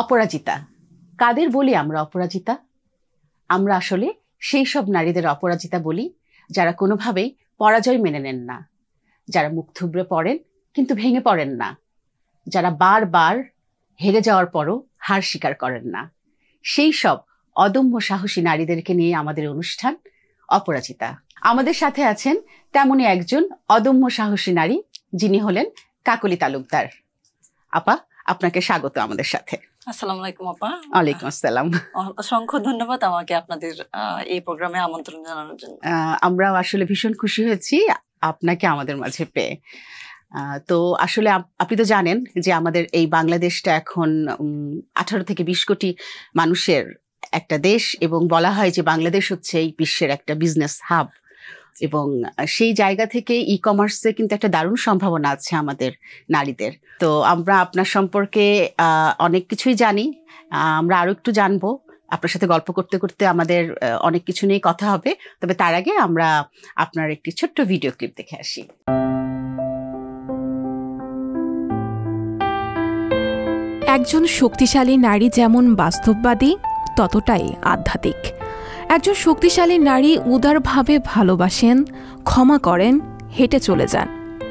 অপরাজিতা কাদের বলি আমরা অপরাজিতা? আমরা আসলে সেই সব নারীদের অপরাজিতা বলি যারা কোনোভাবেই পরাজয় মেনে নেন না, যারা মুখ থুবড়ে পড়েন কিন্তু ভেঙে পড়েন না, যারা বারবার হেরে যাওয়ার পরও হার স্বীকার করেন না। সেই সব অদম্য সাহসী নারীদেরকে নিয়ে আমাদের অনুষ্ঠান অপরাজিতা। আমাদের সাথে আছেন তেমনই একজন অদম্য সাহসী নারী, যিনি হলেন কাকলি তালুকদার। আপা, আপনাকে স্বাগত আমাদের সাথে। আসসালামু আলাইকুম আপা। ওয়ালাইকুম আসসালাম। অসংখ্য ধন্যবাদ আমাকে আপনাদের এই প্রোগ্রামে আমন্ত্রণ জানানোর জন্য। আমরাও আসলে ভীষণ খুশি হয়েছি আপনাকে আমাদের মাঝে পেয়ে। তো আসলে আপনি তো জানেন যে আমাদের এই বাংলাদেশটা এখন 18 থেকে 20 কোটি মানুষের একটা দেশ, এবং বলা হয় যে বাংলাদেশ হচ্ছে এই বিশ্বের একটা বিজনেস হাব, এবং সেই জায়গা থেকে ই কমার্সে কিন্তু একটা দারুণ সম্ভাবনা আছে আমাদের নারীদের। তো আমরা আপনার সম্পর্কে অনেক কিছুই জানি, আমরা আরো একটু জানবো। আপনার সাথে গল্প করতে করতে আমাদের অনেক কিছু নিয়ে কথা হবে, তবে তার আগে আমরা আপনার একটি ছোট্ট ভিডিও ক্লিপ দেখে আসি। একজন শক্তিশালী নারী যেমন বাস্তববাদী, ততটাই আধ্যাত্মিক। একজন শক্তিশালী নারী উদারভাবে ভালোবাসেন, ক্ষমা করেন, হেঁটে চলে যান,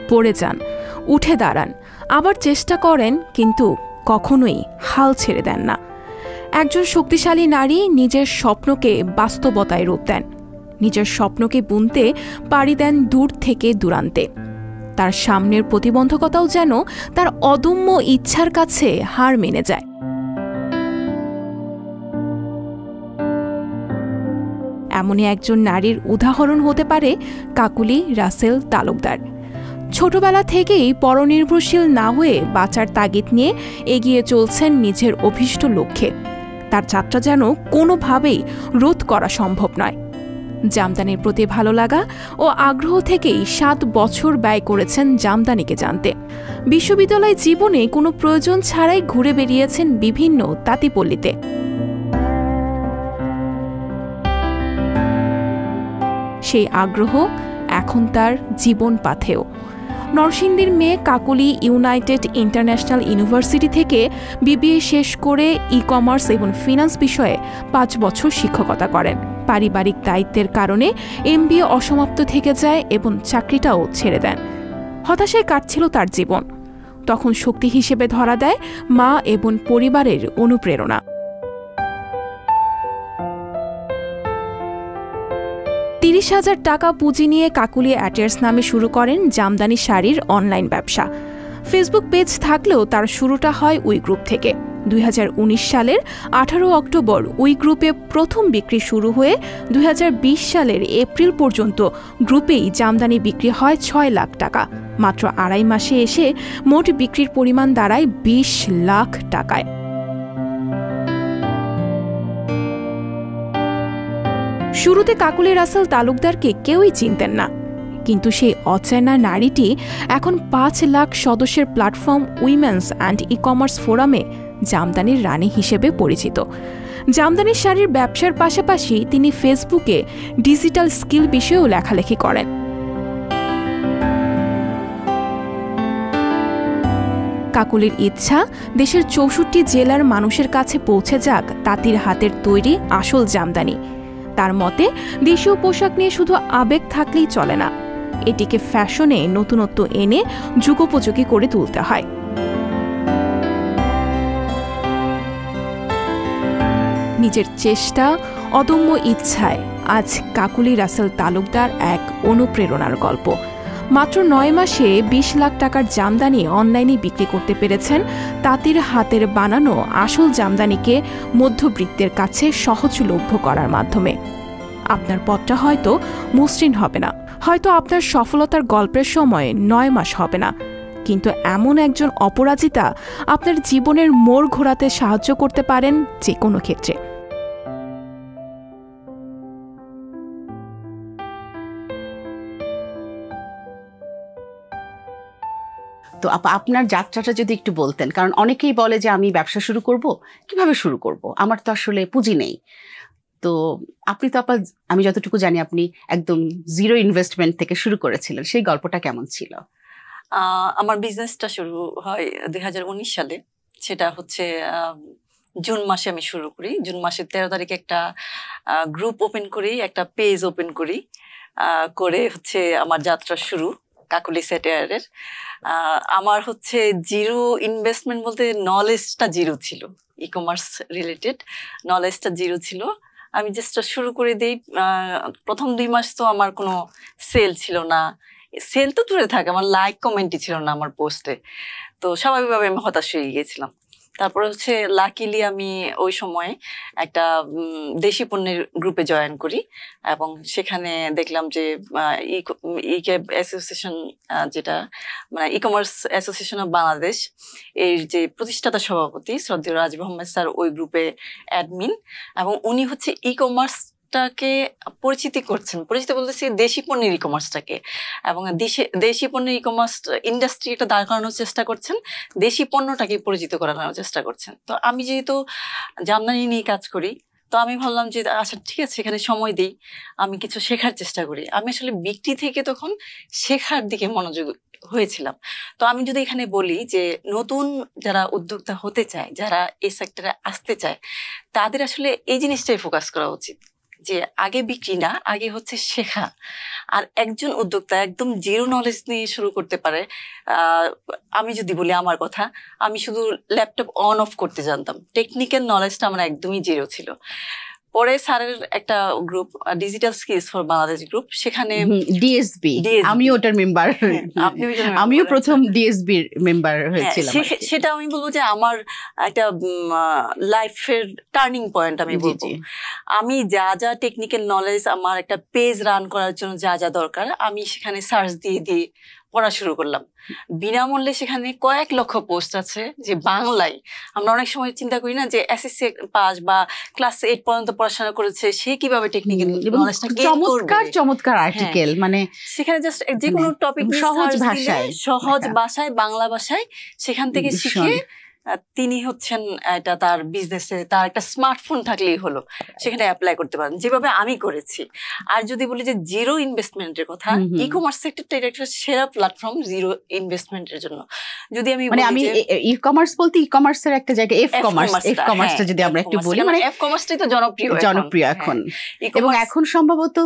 পড়ে যান, উঠে দাঁড়ান, আবার চেষ্টা করেন, কিন্তু কখনোই হাল ছেড়ে দেন না। একজন শক্তিশালী নারী নিজের স্বপ্নকে বাস্তবতায় রূপ দেন, নিজের স্বপ্নকে বুনতে পাড়ি দেন দূর থেকে দূরান্তে। তার সামনের প্রতিবন্ধকতাও যেন তার অদম্য ইচ্ছার কাছে হার মেনে যায়। এমনই একজন নারীর উদাহরণ হতে পারে কাকলি রাসেল তালুকদার। ছোটবেলা থেকেই পরনির্ভরশীল না হয়ে বাঁচার তাগিদ নিয়ে এগিয়ে চলছেন নিজের অভীষ্ট লক্ষ্যে। তার যাত্রা যেন কোনোভাবেই রোধ করা সম্ভব নয়। জামদানির প্রতি ভালো লাগা ও আগ্রহ থেকেই 7 বছর ব্যয় করেছেন জামদানিকে জানতে। বিশ্ববিদ্যালয় জীবনে কোনো প্রয়োজন ছাড়াই ঘুরে বেরিয়েছেন বিভিন্ন তাঁতিপল্লীতে। সেই আগ্রহ এখন তার জীবন পাথেও। নরসিংদীর মেয়ে কাকলি ইউনাইটেড ইন্টারন্যাশনাল ইউনিভার্সিটি থেকে বিবিএ শেষ করে ই কমার্স এবং ফিন্যান্স বিষয়ে 5 বছর শিক্ষকতা করেন। পারিবারিক দায়িত্বের কারণে এমবিএ অসমাপ্ত থেকে যায় এবং চাকরিটাও ছেড়ে দেন। হতাশায় কাটছিল তার জীবন। তখন শক্তি হিসেবে ধরা দেয় মা এবং পরিবারের অনুপ্রেরণা। 30,000 টাকা পুঁজি নিয়ে কাকলি অ্যাটায়ার্স নামে শুরু করেন জামদানি শাড়ির অনলাইন ব্যবসা। ফেসবুক পেজ থাকলেও তার শুরুটা হয় উই গ্রুপ থেকে। 2019 সালের 18 অক্টোবর উই গ্রুপে প্রথম বিক্রি শুরু হয়ে 2020 সালের এপ্রিল পর্যন্ত গ্রুপেই জামদানি বিক্রি হয় 6 লাখ টাকা। মাত্র 2.5 মাসে এসে মোট বিক্রির পরিমাণ দাঁড়ায় 20 লাখ টাকায়। শুরুতে কাকলি রাসেল তালুকদারকে কেউই চিনতেন না, কিন্তু সেই অচেনা নারীটি এখন 5 লাখ সদস্যের platform women's and e commerce ফোরামে জামদানির রানী হিসেবে পরিচিত। জামদানির শাড়ির ব্যবসার পাশাপাশি তিনি ফেসবুকে ডিজিটাল স্কিল বিষয়েও লেখালেখি করেন। কাকলির ইচ্ছা দেশের 64 জেলার মানুষের কাছে পৌঁছে যাক তাঁতির হাতের তৈরি আসল জামদানি। তার মতে দেশীয় পোশাক নিয়ে শুধু আবেগ থাকলেই চলে না, এটিকে ফ্যাশনে নতুনত্ব এনে যুগোপযোগী করে তুলতে হয়। নিজের চেষ্টা, অদম্য ইচ্ছায় আজ কাকলি রাসেল তালুকদার এক অনুপ্রেরণার গল্প। মাত্র 9 মাসে 20 লাখ টাকার জামদানি অনলাইনে বিক্রি করতে পেরেছেন তাঁতির হাতের বানানো আসল জামদানিকে মধ্যবিত্তের কাছে সহজলভ্য করার মাধ্যমে। আপনার পথটা হয়তো মসৃণ হবে না, হয়তো আপনার সফলতার গল্পের সময় 9 মাস হবে না, কিন্তু এমন একজন অপরাজিতা আপনার জীবনের মোড় ঘোরাতে সাহায্য করতে পারেন যে কোনো ক্ষেত্রে। তো আপনার যাত্রাটা যদি একটু বলতেন, কারণ অনেকেই বলে যে আমি ব্যবসা শুরু করব, কিভাবে শুরু করব, আমার তো আসলে পুঁজি নেই। তো আপনি তো আমি যতটুকু জানি আপনি একদম 0 ইনভেস্টমেন্ট থেকে শুরু করেছিলেন, সেই গল্পটা কেমন ছিল? আমার বিজনেসটা শুরু হয় 2019 সালে। সেটা হচ্ছে জুন মাসে আমি শুরু করি। জুন মাসের 13 তারিখে একটা গ্রুপ ওপেন করি, একটা পেজ ওপেন করি, করে হচ্ছে আমার যাত্রা শুরু কাকলি স্যাটায়ারের। আমার হচ্ছে জিরো ইনভেস্টমেন্ট বলতে নলেজটা জিরো ছিল, ই কমার্স রিলেটেড নলেজটা জিরো ছিল। আমি জাস্ট শুরু করে দিই। প্রথম 2 মাস তো আমার কোনো সেল ছিল না, সেল তো দূরে থাকে, আমার লাইক কমেন্টই ছিল না আমার পোস্টে। তো স্বাভাবিকভাবে আমি হতাশ হয়ে গিয়েছিলাম। তারপরে হচ্ছে লাকিলি আমি ওই সময় একটা দেশি পণ্যের গ্রুপে জয়েন করি এবং সেখানে দেখলাম যে ইক্যাব অ্যাসোসিয়েশন, যেটা মানে e commerce association of Bangladesh, এর যে প্রতিষ্ঠাতা সভাপতি শ্রদ্ধেয় রাজীব আহমেদ স্যার ওই গ্রুপে অ্যাডমিন, এবং উনি হচ্ছে ই কমার্স টাকে পরিচিতি বলতেছি দেশি পণ্যের ই কমার্সটাকে, এবং দেশি পণ্যের ই কমার্স ইন্ডাস্ট্রি একটা দাঁড় করানোর চেষ্টা করছেন, দেশি পণ্যটাকে পরিচিত করানোর চেষ্টা করছেন। তো আমি যেহেতু জামদানি নিয়ে কাজ করি, তো আমি ভাবলাম যে আচ্ছা ঠিক আছে, এখানে সময় দিই, আমি কিছু শেখার চেষ্টা করি। আমি আসলে বিক্রি থেকে তখন শেখার দিকে মনোযোগ হয়েছিলাম। তো আমি যদি এখানে বলি যে নতুন যারা উদ্যোক্তা হতে চায়, যারা এই সেক্টরে আসতে চায়, তাদের আসলে এই জিনিসটাই ফোকাস করা উচিত যে আগে বিক্রি না, আগে হচ্ছে শেখা। আর একজন উদ্যোক্তা একদম জিরো নলেজ নিয়ে শুরু করতে পারে। আমি যদি বলি আমার কথা, আমি শুধু ল্যাপটপ অন অফ করতে জানতাম, টেকনিক্যাল নলেজটা আমার একদমই জিরো ছিল। পরে স্যারের একটা group, digital skills for Bangladesh group, সেখানে ডিএসবি, আমি ওটার মেম্বার, আমিও প্রথম ডিএসবির মেম্বার হয়েছিলাম। সেটা আমি বলবো যে আমার একটা লাইফের টার্নিং পয়েন্ট আমি বলবো। আমি যা যা টেকনিক্যাল নলেজ, আমার একটা পেজ রান করার জন্য যা যা দরকার, আমি সেখানে সার্চ দিয়ে পড়া শুরু করলাম। বিনামূল্যে সেখানে কয়েক লক্ষ পোস্ট আছে যে বাংলায়। আমরা অনেক সময় চিন্তা করি না যে এসএসসি পাস বা ক্লাস 8 পর্যন্ত পড়াশোনা করেছে, সে কিভাবে টেকনিক্যাল নলেজটা গেইন করবে। চমৎকার আর্টিকেল, মানে সেখানে জাস্ট যে কোনো টপিক সহজ ভাষায় বাংলা ভাষায় সেখান থেকে শিখে তিনি হচ্ছেন এটা তার বিজনেসে, তার একটা স্মার্টফোন থাকলেই হলো, সেখানে অ্যাপ্লাই করতে পারেন, যেভাবে আমি করেছি। আর যদি বলি যে জিরো ইনভেস্টমেন্টের কথা, ই কমার্স সেক্টরটা এটা একটা সেরা প্ল্যাটফর্ম জিরো ইনভেস্টমেন্টের জন্য। যদি আমি ই কমার্স বলতে ই কমার্সের একটা জায়গা এফ কমার্সটা যদি আমরা একটু বলি, মানে এফ কমার্সটাই তো জনপ্রিয় এখন, এবং এখন সম্ভবত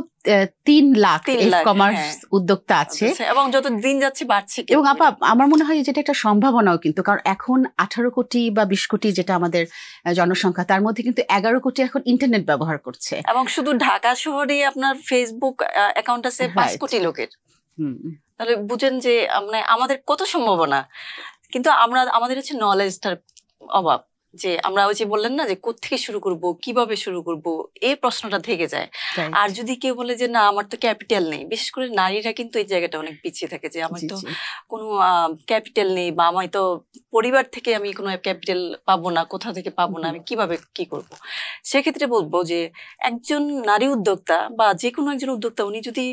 3 লাখ এফ কমার্স উদ্যোক্তা আছে, এবং যত দিন যাচ্ছে বাড়ছে। এবং আপা আমার মনে হয় যেটা একটা সম্ভাবনাও, কিন্তু কারণ এখন 18 কোটি বা 20 কোটি যেটা আমাদের জনসংখ্যা, তার মধ্যে কিন্তু 11 কোটি এখন ইন্টারনেট ব্যবহার করছে, এবং শুধু ঢাকা শহরে আপনার ফেসবুক অ্যাকাউন্ট আছে 5 কোটি লোকের। তাহলে বুঝেন যে আমাদের কত সম্ভাবনা, কিন্তু আমাদের হচ্ছে নলেজটার অভাব। যে আমরা ওই যে বললেন না যে কোত্থেকে শুরু করব, কিভাবে শুরু করব, এই প্রশ্নটা থেকে যায়। আর যদি কেউ বলে যে না আমার তো ক্যাপিটাল নেই, বিশেষ করে নারীরা কিন্তু এই জায়গাটা অনেক পিছিয়ে থাকে, যে আমার তো কোনো ক্যাপিটাল নেই, বা আমি তো পরিবার থেকে আমি কোনো ক্যাপিটাল পাবো না, কোথা থেকে পাবো না, আমি কিভাবে কি করব। সেক্ষেত্রে বলবো যে একজন নারী উদ্যোক্তা বা যে কোনো একজন উদ্যোক্তা, উনি যদি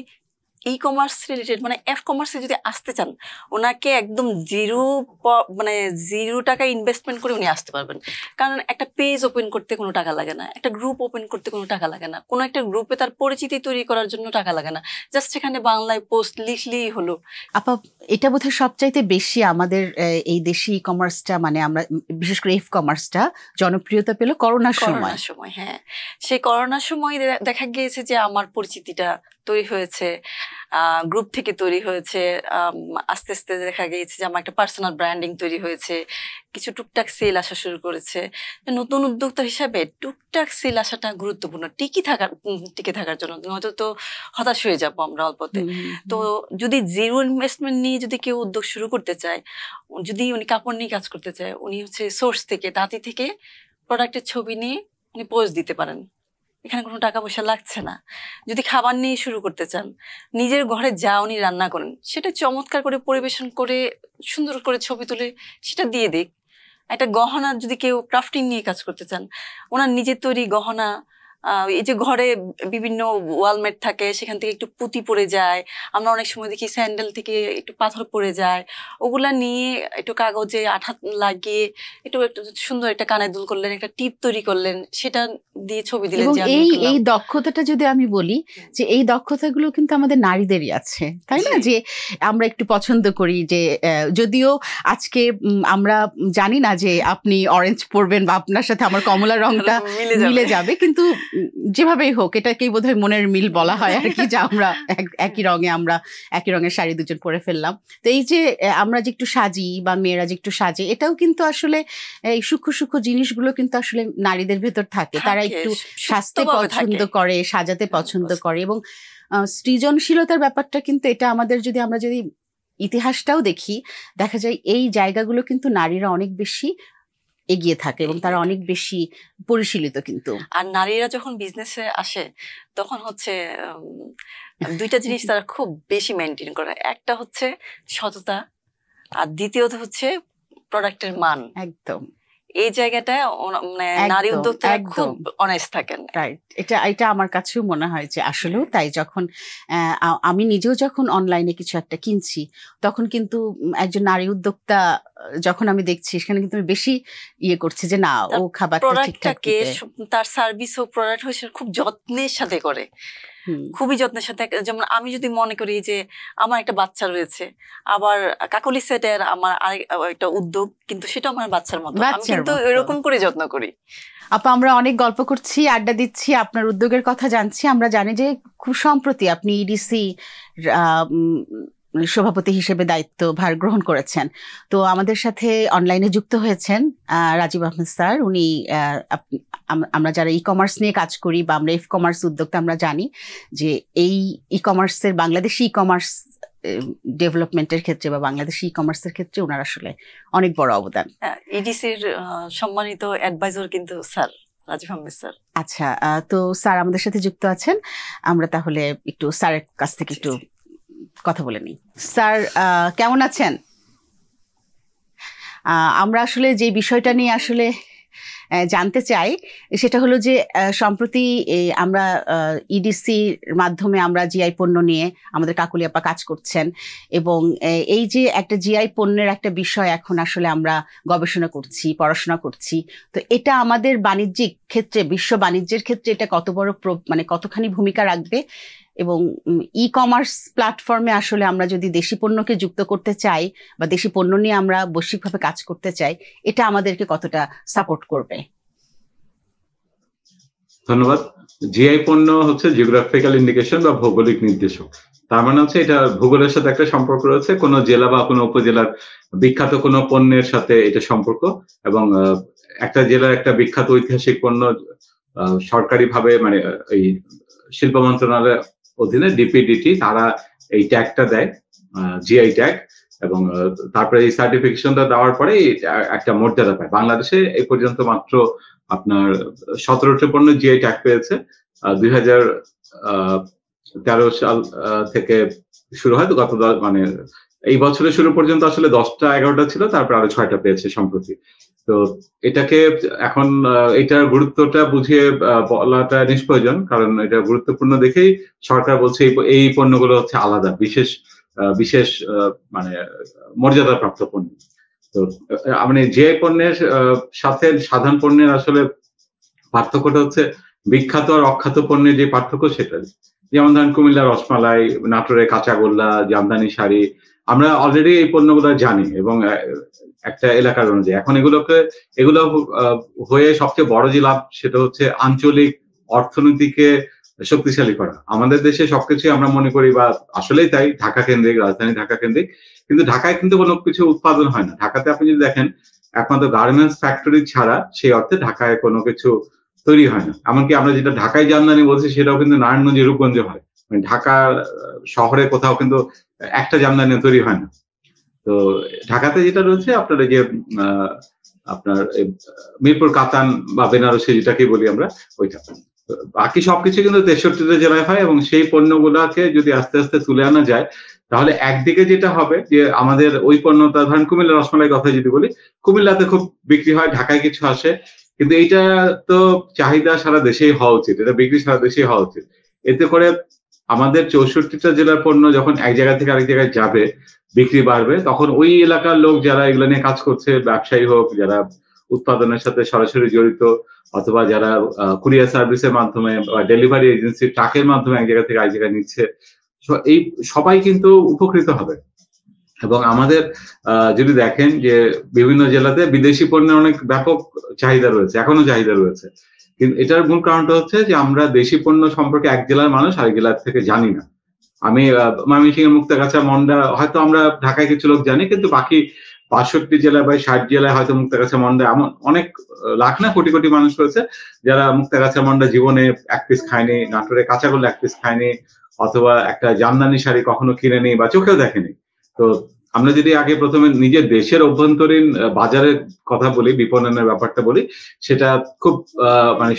ই কমার্স রিলেটেড মানে এফ কমার্সে যদি আসতে চান, ওনাকে একদম জিরো টাকা ইনভেস্টমেন্ট করে উনি আসতে পারবেন। কারণ একটা পেজ ওপেন করতে কোনো টাকা লাগে না, একটা গ্রুপ ওপেন করতে কোনো টাকা লাগে না, কোনো একটা গ্রুপে তার পরিচিতি তৈরি করার জন্য টাকা লাগে না, জাস্ট সেখানে বাংলায় পোস্ট লিখলেই হলো। আপা এটা বোধহয় সবচাইতে বেশি আমাদের এই দেশি ই কমার্সটা, মানে আমরা বিশেষ করে এফ কমার্সটা জনপ্রিয়তা পেল করোনার সময়। হ্যাঁ, সেই করোনার সময় দেখা গিয়েছে যে আমার পরিচিতিটা তৈরি হয়েছে, গ্রুপ থেকে তৈরি হয়েছে, আস্তে আস্তে দেখা গিয়েছে যে আমার একটা পার্সোনাল ব্র্যান্ডিং তৈরি হয়েছে, কিছু টুকটাক সেল আসা শুরু করেছে। নতুন উদ্যোক্তা হিসাবে টুকটাক সেল আসাটা গুরুত্বপূর্ণ টিকে থাকার জন্য, নয়তো তো হতাশ হয়ে যাবো আমরা অল্পতে। তো যদি জিরো ইনভেস্টমেন্ট নিয়ে যদি কেউ উদ্যোগ শুরু করতে চায়, যদি উনি কাপড় নিয়ে কাজ করতে চায়, উনি হচ্ছে সোর্স থেকে তাঁতি থেকে প্রোডাক্টের ছবি নিয়ে উনি পোস্ট দিতে পারেন, এখানে কোনো টাকা পয়সা লাগছে না। যদি খাবার নিয়ে শুরু করতে চান, নিজের ঘরে যা উনি রান্না করেন সেটা চমৎকার করে পরিবেশন করে সুন্দর করে ছবি তুলে সেটা দিয়ে দিক। একটা গহনা যদি কেউ ক্রাফটিং নিয়ে কাজ করতে চান, ওনার নিজের তৈরি গহনা এই যে ঘরে বিভিন্ন ওয়ালমেট থাকে, সেখান থেকে একটু পুঁতি পড়ে যায়, আমরা অনেক সময় দেখি স্যান্ডেল থেকে একটু পাথর পড়ে যায়, ওগুলা নিয়ে একটু কাগজে আঠা লাগিয়ে একটু সুন্দর একটা কানের দুল করলেন, একটা টিপ তৈরি করলেন, সেটা দিয়ে ছবি দিলেন। এই দক্ষতাটা যদি আমি বলি যে এই দক্ষতাগুলো কিন্তু আমাদের নারীদেরই আছে, তাই না? যে আমরা একটু পছন্দ করি যে যদিও আজকে আমরা জানি না যে আপনি অরেঞ্জ পরবেন বা আপনার সাথে আমার কমলা রংটা মিলে যাবে, কিন্তু যেভাবেই হোক এটাকেই বোধহয় মনের মিল বলা হয় আর কি, যে আমরা একই রঙের শাড়ি দুজন পরে ফেললাম। তো এই যে আমরা যে একটু সাজি বা মেয়েরা যে একটু সাজে, এটাও কিন্তু আসলে এই সূক্ষ্ম সূক্ষ্ম জিনিসগুলো কিন্তু আসলে নারীদের ভেতর থাকে। তারা একটু সাজতে পছন্দ করে, সাজাতে পছন্দ করে, এবং সৃজনশীলতার ব্যাপারটা কিন্তু এটা আমাদের আমরা যদি ইতিহাসটাও দেখি, দেখা যায় এই জায়গাগুলো কিন্তু নারীরা অনেক বেশি এগিয়ে থাকে এবং তারা অনেক বেশি পরিশীলিত। কিন্তু আর নারীরা যখন বিজনেসে আসে তখন হচ্ছে দুইটা জিনিস তারা খুব বেশি মেনটেন করে, একটা হচ্ছে সততা, আর দ্বিতীয়ত হচ্ছে প্রোডাক্টের মান। একদম এই জায়গাটায় মানে নারী উদ্যোক্তারা খুব অনেস্ট থাকেন। রাইট, এটা আমার কাছেও মনে হয় যে আসলেও তাই। যখন আমি নিজেও যখন অনলাইনে কিছু একটা কিনছি, তখন কিন্তু একজন নারী উদ্যোক্তা যখন আমি দেখছি, সেখানে কিন্তু আমি বেশি করছি যে না, ও খাবারটা ঠিকঠাক, তার সার্ভিস ও প্রোডাক্ট হচ্ছে খুব যত্নের সাথে করে, খুবই যত্নের সাথে। যেমন আমি যদি মনে করি যে আমার একটা বাচ্চা রয়েছে, আবার কাকলি সেটের আমার একটা উদ্যোগ, কিন্তু সেটা আমার বাচ্চার মতো, আমি কিন্তু এরকম করে যত্ন করি। আপা, আমরা অনেক গল্প করছি, আড্ডা দিচ্ছি, আপনার উদ্যোগের কথা জানছি। আমরা জানি যে খুব সম্প্রতি আপনি ইডিসি সভাপতি হিসেবে দায়িত্বভার গ্রহণ করেছেন। তো আমাদের সাথে অনলাইনে যুক্ত হয়েছেন রাজীব আহমেদ স্যার। উনি আমরা যারা ই কমার্স নিয়ে কাজ করি বা আমরা কমার্স উদ্যোক্তা, আমরা জানি যে এই ই কমার্সের, বাংলাদেশি ই কমার্স ডেভেলপমেন্টের ক্ষেত্রে বা বাংলাদেশি ই কমার্সের ক্ষেত্রে ওনার আসলে অনেক বড় অবদান। ইডিসির সম্মানিত অ্যাডভাইজার কিন্তু স্যার রাজীব আহমেদ স্যার। আচ্ছা, তো স্যার আমাদের সাথে যুক্ত আছেন। আমরা তাহলে একটু স্যারের কাছ থেকে একটু কথা বলে নিই। স্যার কেমন আছেন? আমরা আসলে যে বিষয়টা নিয়ে আসলে জানতে চাই সেটা হলো যে সম্প্রতি আমরা ইডিসির মাধ্যমে আমরা জিআই পণ্য নিয়ে আমাদের কাকুলি আপা কাজ করছেন, এবং এই যে একটা জিআই পণ্যের একটা বিষয় এখন আসলে আমরা গবেষণা করছি, পড়াশোনা করছি। তো এটা আমাদের বাণিজ্যিক ক্ষেত্রে, বিশ্ব বাণিজ্যের ক্ষেত্রে এটা কত বড় মানে কতখানি ভূমিকা রাখবে, এবং ই কমার্স প্ল্যাটফর্মে আসলে আমরা যদি দেশি পণ্যকে যুক্ত করতে চাই বা দেশি পণ্য নিয়ে আমরা বৈশ্বিকভাবে কাজ করতে চাই, এটা আমাদেরকে কতটা সাপোর্ট করবে? ধন্যবাদ। জিআই পণ্য হচ্ছে জিওগ্রাফিক্যাল ইন্ডিকেশন বা ভৌগোলিক নির্দেশক। তার মানে হচ্ছে এটা ভূগোলের সাথে একটা সম্পর্ক রয়েছে, কোনো জেলা বা কোনো উপজেলার বিখ্যাত কোনো পণ্যের সাথে এটা সম্পর্ক, এবং একটা জেলার একটা বিখ্যাত ঐতিহাসিক পণ্য সরকারিভাবে, মানে এই শিল্প মন্ত্রণালয়ের অধীনে ডিপিডিটি, তারা এই ট্যাগটা দেয়, জিআই ট্যাগ, এবং তারপরে এই সার্টিফিকেশনটা দেওয়ার পরে একটা মর্যাদা পায়। বাংলাদেশে এই পর্যন্ত মাত্র আপনার 17টি পণ্য জিআই ট্যাগ পেয়েছে। 2013 সাল থেকে শুরু হয়, তো গত মানে এই বছরের শুরু পর্যন্ত আসলে 10টা 11টা ছিল, তারপর আরো 6টা পেয়েছে সম্প্রতি। তো এটাকে এখন এটার গুরুত্বটা বুঝিয়ে বলাটা নিষ্প্রয়োজন, কারণ এটা গুরুত্বপূর্ণ দেখেই সরকার বলছে এই পণ্যগুলো হচ্ছে আলাদা, বিশেষ মানে মর্যাদাপ্রাপ্ত পণ্য। তো মানে যে পণ্যের সাথে সাধারণ পণ্যের আসলে পার্থক্যটা হচ্ছে বিখ্যাত আর অখ্যাত পণ্যের যে পার্থক্য সেটা। যেমন ধরেন কুমিল্লা রসমালাই, নাটোরের কাঁচাগোল্লা, জামদানি শাড়ি, আমরা অলরেডি এই পণ্যগুলো জানি এবং একটা এলাকার অনুযায়ী। এখন এগুলো হয়ে সবচেয়ে বড় যে লাভ সেটা হচ্ছে আঞ্চলিক অর্থনীতিকে শক্তিশালী করা। আমাদের দেশে সবকিছু আমরা মনে করি, বা আসলেই তাই, ঢাকা কেন্দ্রিক, রাজধানী ঢাকা কেন্দ্রিক, কিন্তু ঢাকায় কিন্তু কোনো কিছু উৎপাদন হয় না। ঢাকাতে আপনি যদি দেখেন একমাত্র গার্মেন্টস ফ্যাক্টরি ছাড়া সেই অর্থে ঢাকায় কোনো কিছু তৈরি হয় না। এমনকি আমরা যেটা ঢাকায় জামদানি বলছি সেটাও কিন্তু নারায়ণগঞ্জে, রূপগঞ্জে হয়। মানে ঢাকা শহরে কোথাও কিন্তু একটা জামদানি তৈরি হয় না। তো ঢাকাতে যেটা রয়েছে আপনার এই যে আপনার মিরপুর কাতান বা বেনারসি যেটাকে বলি আমরা, ওইটা। বাকি সবকিছু কিন্তু 63টা জেলায় হয়, এবং সেই পণ্যগুলাকে যদি আস্তে আস্তে তুলে আনা যায়, তাহলে একদিকে যেটা হবে যে আমাদের ওই পণ্যটা, ধরেন কুমিল্লা রসমালাই কথা যদি বলি, কুমিল্লাতে খুব বিক্রি হয়, ঢাকায় কিছু আসে, কিন্তু এইটা তো চাহিদা সারা দেশেই হওয়া উচিত, এটা বিক্রি সারা দেশেই হওয়া উচিত। এতে করে আমাদের 64টা জেলার পণ্য যখন এক জায়গা থেকে আরেক জায়গায় যাবে, বিক্রি বাড়বে, তখন ওই এলাকার লোক যারা এগুলো নিয়ে কাজ করছে, ব্যবসায়ী হোক, যারা উৎপাদনের সাথে সরাসরি জড়িত, অথবা যারা কুরিয়ার সার্ভিসের মাধ্যমে বা ডেলিভারি এজেন্সি ট্রাকের মাধ্যমে এক জায়গা থেকে আরেক জায়গায় নিচ্ছে, এই সবাই কিন্তু উপকৃত হবে। এবং আমাদের যদি দেখেন যে বিভিন্ন জেলাতে বিদেশি পণ্যের অনেক ব্যাপক চাহিদা রয়েছে, এখনো চাহিদা রয়েছে, কিন্তু এটার মূল কারণটা হচ্ছে যে আমরা দেশি পণ্য সম্পর্কে এক জেলার মানুষ আরেক জেলার থেকে জানি না। আমি ময়মনসিংহের মুক্তাগাছা, মন্ডা হয়তো আমরা ঢাকায় কিছু লোক জানি, কিন্তু বাকি ৬২ জেলা বা ৬০ জেলায় হয়তো মুক্তাগাছা, মন্ডা এমন অনেক লাখ না কোটি কোটি মানুষ রয়েছে যারা মুক্তাগাছা, মন্ডা জীবনে এক পিস খায়নি, নাটোরে কাঁচাগোল্লা এক পিস খায়নি, অথবা একটা জামদানি শাড়ি কখনো কিনেনি বা চোখেও দেখেনি। তো আমরা যদি আগে প্রথমে নিজের দেশের অভ্যন্তরীণ বাজারের কথা বলি, বিপণনের ব্যাপারটা বলি, সেটা খুব মানে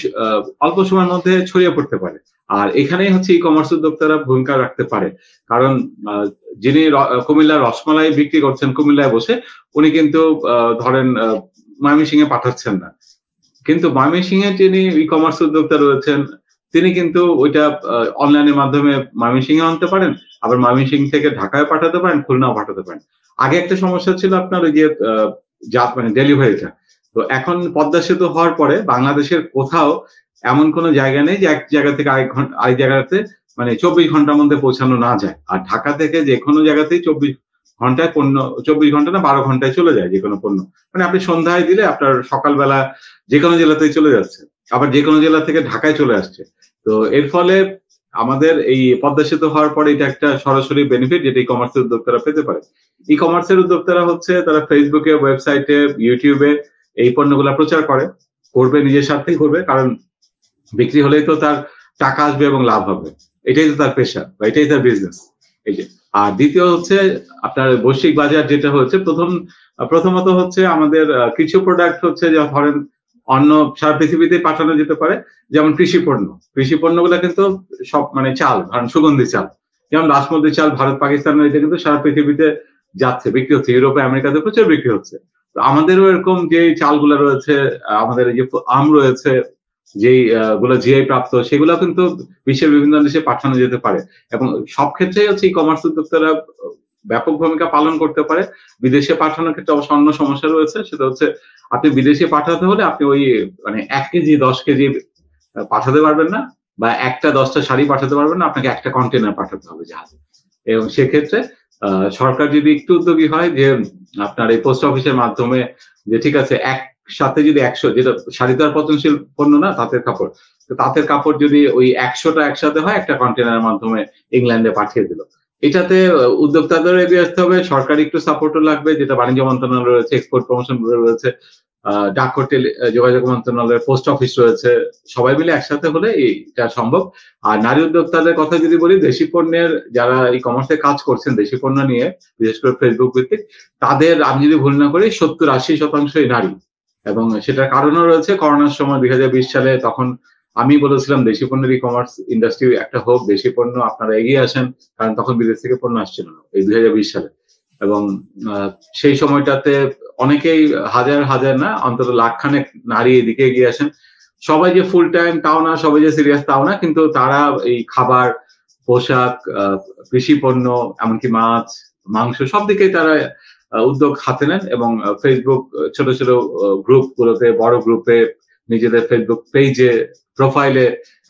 অল্প সময়ের মধ্যে ছড়িয়ে পড়তে পারে। আর এখানেই হচ্ছে ই কমার্স উদ্যোক্তারা ভূমিকা রাখতে পারে। কারণ যিনি কুমিল্লার রসমালাই বিক্রি করছেন কুমিল্লায় বসে, উনি কিন্তু ধরেন ময়মনসিংহে পাঠাচ্ছেন না, কিন্তু ময়মনসিংহে যিনি ই কমার্স উদ্যোক্তা রয়েছেন তিনি কিন্তু ওইটা অনলাইনের মাধ্যমে ময়মনসিংহে আনতে পারেন, আবার ময়মনসিংহ থেকে ঢাকায় পাঠাতে পারেন, খুলনাও পাঠাতে পারেন। আগে একটা সমস্যা ছিল আপনার ওই যে মানে ডেলিভারিটা। তো এখন পদ্মা সেতু হওয়ার পরে বাংলাদেশের কোথাও এমন কোনো জায়গা নেই যে এক জায়গা থেকে আরেক জায়গাতে মানে 24 ঘন্টার মধ্যে পৌঁছানো না যায়। আর ঢাকা থেকে যে কোনো জায়গাতেই 24 ঘন্টায় পণ্য, 24 ঘন্টা না 12 ঘন্টায় চলে যায় যে কোনো পণ্য। মানে আপনি সন্ধ্যায় দিলে আপনার সকালবেলা যে কোনো জেলাতেই চলে যাচ্ছে, আবার যে কোনো জেলা থেকে ঢাকায় চলে আসছে। তো এর ফলে আমাদের এই পদ্মা সেতু হওয়ার পরে এটা একটা সরাসরি বেনিফিট যেটা ই কমার্সের উদ্যোক্তারা পেতে পারে। ই কমার্সের উদ্যোক্তারা হচ্ছে তারা ফেসবুকে, ওয়েবসাইটে, ইউটিউবে এই পণ্যগুলা প্রচার করবে, নিজের স্বার্থেই করবে, কারণ বিক্রি হলেই তো তার টাকা আসবে এবং লাভ হবে, এটাই তো তার পেশা বা এটাই তার বিজনেস। এই যে, আর দ্বিতীয় হচ্ছে আপনার বৈশ্বিক বাজার যেটা হচ্ছে, প্রথমত হচ্ছে আমাদের কিছু প্রোডাক্ট হচ্ছে যে ধরেন অন্য সারা পৃথিবীতে পাঠানো যেতে পারে, যেমন কৃষি পণ্যগুলো কিন্তু সব মানে চাল, ধরেন সুগন্ধি চাল, যেমন বাসমতি চাল ভারত পাকিস্তানের, এটা কিন্তু সারা পৃথিবীতে যাচ্ছে, বিক্রি হচ্ছে, ইউরোপে আমেরিকাতে প্রচুর বিক্রি হচ্ছে। তো আমাদেরও এরকম যে চালগুলো রয়েছে, আমাদের এই যে আম রয়েছে যেই গুলো জিআই প্রাপ্ত, সেগুলো কিন্তু বিশ্বের বিভিন্ন দেশে পাঠানো যেতে পারে। এবং সব ক্ষেত্রেই হচ্ছে ই কমার্স উদ্যোক্তারা ব্যাপক ভূমিকা পালন করতে পারে। বিদেশে পাঠানোর ক্ষেত্রে অবশ্য অন্য সমস্যা রয়েছে, সেটা হচ্ছে আপনি বিদেশে পাঠাতে হলে আপনি ওই মানে 1 কেজি 10 কেজি পাঠাতে পারবেন না, বা একটা 10টা শাড়ি পাঠাতে পারবেন না, আপনাকে একটা কন্টেনার পাঠাতে হবে জাহাজে। এবং সেক্ষেত্রে সরকার যদি একটু উদ্যোগী হয় যে আপনার এই পোস্ট অফিসের মাধ্যমে, যে ঠিক আছে একসাথে যদি 100, যেটা শাড়ি তো আর পচনশীল পণ্য না, তাঁতের কাপড়, তো তাঁতের কাপড় যদি ওই 100টা একসাথে হয়, একটা কন্টেনারের মাধ্যমে ইংল্যান্ডে পাঠিয়ে দিল, এটাতে উদ্যোক্তাদের এগিয়ে আসতে হবে, সরকারি একটু সাপোর্টও লাগবে, যেটা বাণিজ্য মন্ত্রণালয় রয়েছে, এক্সপোর্ট প্রমোশন ব্যুরো রয়েছে, ডাকঘর, যোগাযোগ মন্ত্রণালয়ের পোস্ট অফিস রয়েছে, সবাই মিলে একসাথে হলে এটা সম্ভব। আর নারী উদ্যোক্তাদের কথা যদি বলি, দেশি পণ্যের যারা ই কমার্সে কাজ করছেন দেশি পণ্য নিয়ে, বিশেষ করে ফেসবুক ভিত্তিক, তাদের আমি যদি ভুল না করি 70-80% নারী। এবং সেটার কারণও রয়েছে, করোনার সময় 2020 সালে তখন আমি বলেছিলাম দেশি পণ্যের ই কমার্স ইন্ডাস্ট্রি একটা হোক, দেশি পণ্য আপনারা এগিয়ে আসেন, কারণ তখন বিদেশ থেকে পণ্য আসছিল না এই 2020 সালে। এবং সেই সময়টাতে অনেকেই হাজার না, অন্তত লাখখানেক নারী এদিকে এগিয়ে আসেন। সবাই যে ফুল টাইম তাও না, সবাই যে সিরিয়াস তাও না, কিন্তু তারা এই খাবার, পোশাক, কৃষি পণ্য, এমনকি মাছ, মাংস, সব দিকেই তারা উদ্যোগ হাতে নেন। এবং ফেসবুক ছোট ছোট গ্রুপগুলোতে, বড় গ্রুপে, নিজেদের ফেসবুক পেজে, প্রোফাইলে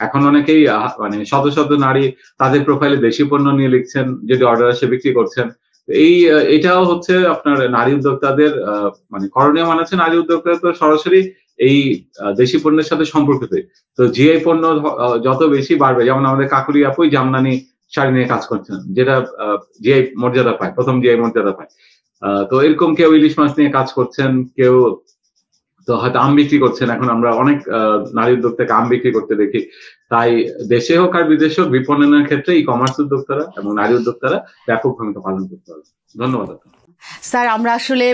এখন অনেকেই মানে শত নারী তাদের প্রোফাইলে দেশি পণ্য নিয়ে লিখছেন, যদি অর্ডার আসে বিক্রি করছেন। এটাও হচ্ছে আপনার নারী উদ্যোক্তাদের মানে করণীয় মানাচ্ছে। নারী উদ্যোক্তা তো সরাসরি এই দেশি পণ্যের সাথে সম্পর্কিত। তো জিআই পণ্য যত বেশি বাড়বে, যেমন আমাদের কাকুরি আপুই জামদানি শাড়ি নিয়ে কাজ করছেন, যেটা জিআই মর্যাদা পায়, প্রথম জিআই মর্যাদা পায়। তো এরকম কেউ ইলিশ মাছ নিয়ে কাজ করছেন, কেউ তো হয়তো আম বিক্রি করছেন। এখন আমরা অনেক নারী উদ্যোক্তাকে আম বিক্রি করতে দেখি। তাই দেশে হোক আর বিদেশে হোক, বিপণনের ক্ষেত্রে ই কমার্স উদ্যোক্তারা এবং নারী উদ্যোক্তারা ব্যাপক ভূমিকা পালন করতে হবে। ধন্যবাদ। স্যার আমরা আসলে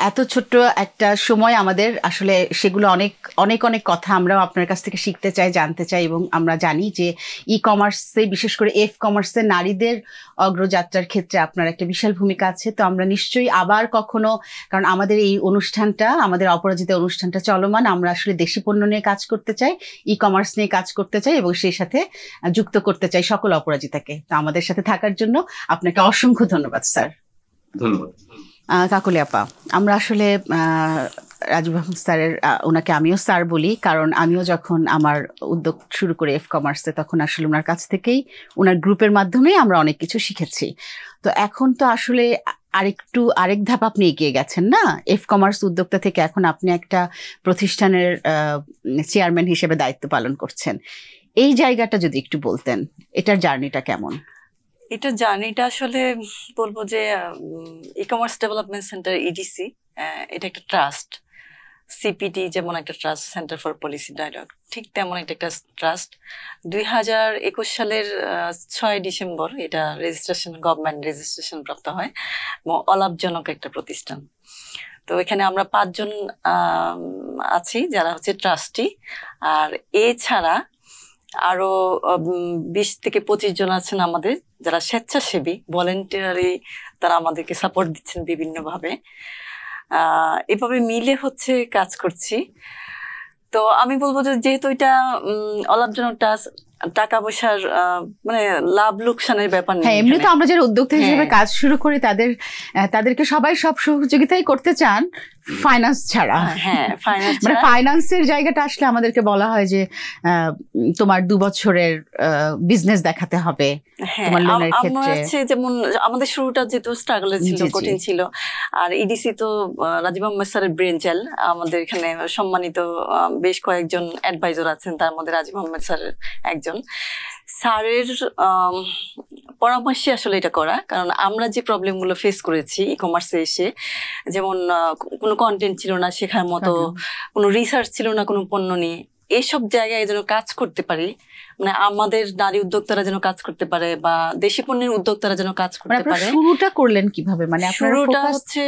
এত ছোট্ট একটা সময় আমাদের আসলে সেগুলো অনেক অনেক অনেক কথা আমরাও আপনার কাছ থেকে শিখতে চাই, জানতে চাই, এবং আমরা জানি যে ই কমার্সে বিশেষ করে এফ কমার্সে নারীদের অগ্রযাত্রার ক্ষেত্রে আপনার একটা বিশাল ভূমিকা আছে। তো আমরা নিশ্চয়ই আবার কখনো, কারণ আমাদের এই অনুষ্ঠানটা, আমাদের অপরাজিতা অনুষ্ঠানটা চলমান, আমরা আসলে দেশি পণ্য নিয়ে কাজ করতে চাই, ই কমার্স নিয়ে কাজ করতে চাই এবং সেই সাথে যুক্ত করতে চাই সকল অপরাজিতাকে। তো আমাদের সাথে থাকার জন্য আপনাকে অসংখ্য ধন্যবাদ স্যার। ধন্যবাদ। কাকলি আপা, আমরা আসলে রাজীব আহমেদ স্যারের, ওনাকে আমিও স্যার বলি কারণ আমিও যখন আমার উদ্যোগ শুরু করি এফ কমার্সে তখন আসলে ওনার কাছ থেকেই, ওনার গ্রুপের মাধ্যমেই আমরা অনেক কিছু শিখেছি। তো এখন তো আসলে আরেক ধাপ আপনি এগিয়ে গেছেন না, এফ কমার্স উদ্যোক্তা থেকে এখন আপনি একটা প্রতিষ্ঠানের চেয়ারম্যান হিসেবে দায়িত্ব পালন করছেন। এই জায়গাটা যদি একটু বলতেন, এটার জার্নিটা কেমন? এটা জার্নিটা আসলে বলবো যে e-commerce development centre EDC, এটা একটা ট্রাস্ট। সিপিডি যেমন একটা trust, centre for policy dialogue, ঠিক তেমন একটা ট্রাস্ট। 2021 সালের 6 ডিসেম্বর এটা গভর্নমেন্ট রেজিস্ট্রেশন প্রাপ্ত হয় এবং অলাভজনক একটা প্রতিষ্ঠান। তো এখানে আমরা 5 জন আছি যারা হচ্ছে ট্রাস্টি, আর এছাড়া আরো 20 থেকে 25 জন আছেন আমাদের যারা স্বেচ্ছাসেবী, ভলেন্টিয়ারি, তারা আমাদেরকে সাপোর্ট দিচ্ছেন বিভিন্নভাবে। এভাবে মিলে হচ্ছে কাজ করছি। তো আমি বলবো যে যেহেতু এটা অলাভজনক টাকা পয়সার মানে লাভ লোকসানের ব্যাপার নেই। এমনি তো আমরা যারা উদ্যোক্তা হিসেবে কাজ শুরু করি তাদেরকে সবাই সব সহযোগিতাই করতে চান, ফাইন্যান্স ছাড়া। হ্যাঁ, মানে ফাইন্যান্সের জায়গাটা আসলে আমাদেরকে বলা হয় যে তোমার 2 বছরের বিজনেস দেখাতে হবে তোমার লোনের ক্ষেত্রে। যেমন আমাদের শুরুটা যেহেতু স্ট্রাগল ছিল, কঠিন ছিল, আর ইডিসি তো রাজীব আহমেদ স্যারের ব্রেন চাইল্ড। আমাদের এখানে সম্মানিত বেশ কয়েকজন অ্যাডভাইজার আছেন, তার মধ্যে রাজীব আহমেদ স্যারের একজন। স্যারের পরামর্শে আসলে এটা করা, কারণ আমরা যে প্রবলেমগুলো ফেস করেছি ই কমার্সে এসে, যেমন কোনো কন্টেন্ট ছিল না শেখার মতো, কোনো রিসার্চ ছিল না কোনো পণ্য নিয়ে, এসব জায়গায় যেন কাজ করতে পারি, মানে আমাদের নারী উদ্যোক্তারা যেন কাজ করতে পারে বা দেশি পণ্যের উদ্যোক্তারা যেন কাজ করতে পারে। শুরুটা করলেন কিভাবে? মানে শুরুটা হচ্ছে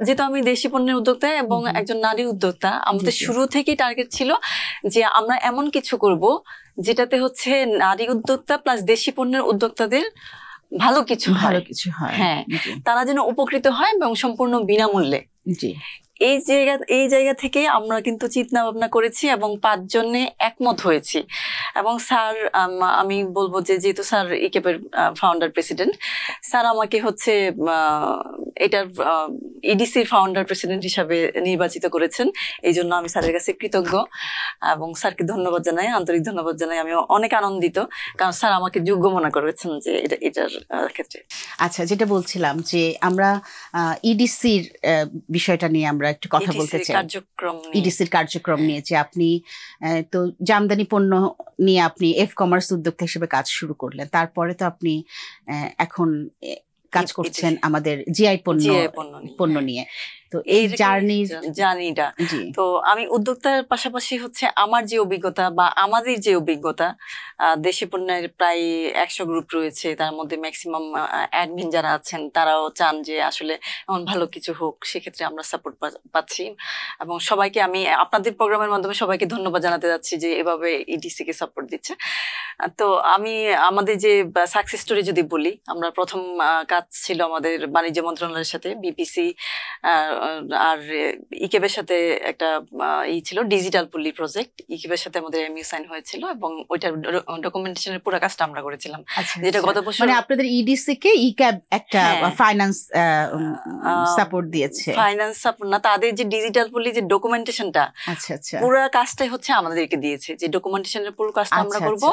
যেহেতু আমি দেশি পণ্যের উদ্যোক্তা এবং একজন নারী উদ্যোক্তা, আমাদের শুরু থেকেই টার্গেট ছিল যে আমরা এমন কিছু করব যেটাতে হচ্ছে নারী উদ্যোক্তা প্লাস দেশি পণ্যের উদ্যোক্তাদের ভালো কিছু হয়। হ্যাঁ, তারা যেন উপকৃত হয় এবং সম্পূর্ণ বিনামূল্যে। এই জায়গা থেকে আমরা কিন্তু চিন্তা ভাবনা করেছি এবং 5 জনে একমত হয়েছি। এবং স্যার, আমি বলবো যে যেহেতু স্যার ইকেপের ফাউন্ডার প্রেসিডেন্ট, স্যার আমাকে হচ্ছে এটার ইডিসির ফাউন্ডার প্রেসিডেন্ট হিসাবে নির্বাচিত করেছেন। এই জন্য আমি স্যারের কাছে কৃতজ্ঞ এবং স্যারকে ধন্যবাদ জানাই, আন্তরিক ধন্যবাদ জানাই। আমি অনেক আনন্দিত কারণ স্যার আমাকে যোগ্য মনে করেছেন যে এটার ক্ষেত্রে। আচ্ছা, যেটা বলছিলাম যে আমরা ইডিসির বিষয়টা নিয়ে আমরা একটু কথা বলতে চাই, ইডিসির কার্যক্রম নিয়ে। যে আপনি তো জামদানি পণ্য নিয়ে আপনি এফ কমার্স উদ্যোক্তা হিসেবে কাজ শুরু করলেন, তারপরে তো আপনি এখন কাজ করছেন আমাদের জিআই পণ্য নিয়ে। তো এই জার্নিটা, তো আমি উদ্যোক্তার পাশাপাশি হচ্ছে আমার যে অভিজ্ঞতা বা আমাদের যে অভিজ্ঞতা, দেশি পণ্যের প্রায় 100 গ্রুপ রয়েছে, তার মধ্যে ম্যাক্সিমাম অ্যাডমিন যারা আছেন তারাও চান যে আসলে এমন ভালো কিছু হোক, সেক্ষেত্রে আমরা সাপোর্ট পাচ্ছি। এবং সবাইকে আমি আপনাদের প্রোগ্রামের মাধ্যমে সবাইকে ধন্যবাদ জানাতে যাচ্ছি যে এভাবে ইডিসি কে সাপোর্ট দিচ্ছে। তো আমি আমাদের যে সাকসেস স্টোরি যদি বলি, আমরা প্রথম কাজ ছিল আমাদের বাণিজ্য মন্ত্রণালয়ের সাথে, বিপিসি আর ইকেবের সাথে একটা ছিল ডিজিটাল পুল্লি প্রজেক্ট। ইকেবের সাথে আমাদের এমইউ সাইন হয়েছিল এবং ওইটার ডকুমেন্টেশনের পুরো কাজটা আমরা করেছিলাম, যেটা গত বছর। মানে আপনাদের ইডিসি কে ইকেব একটা ফাইন্যান্স সাপোর্ট দিয়েছে? ফাইন্যান্স সাপোর্ট না, তাদের যে ডিজিটাল পুল্লি যে ডকুমেন্টেশনটা, পুরো কাজটাই হচ্ছে আমাদেরকে দিয়েছে, যে ডকুমেন্টেশনের পুরো কাজটা আমরা করব।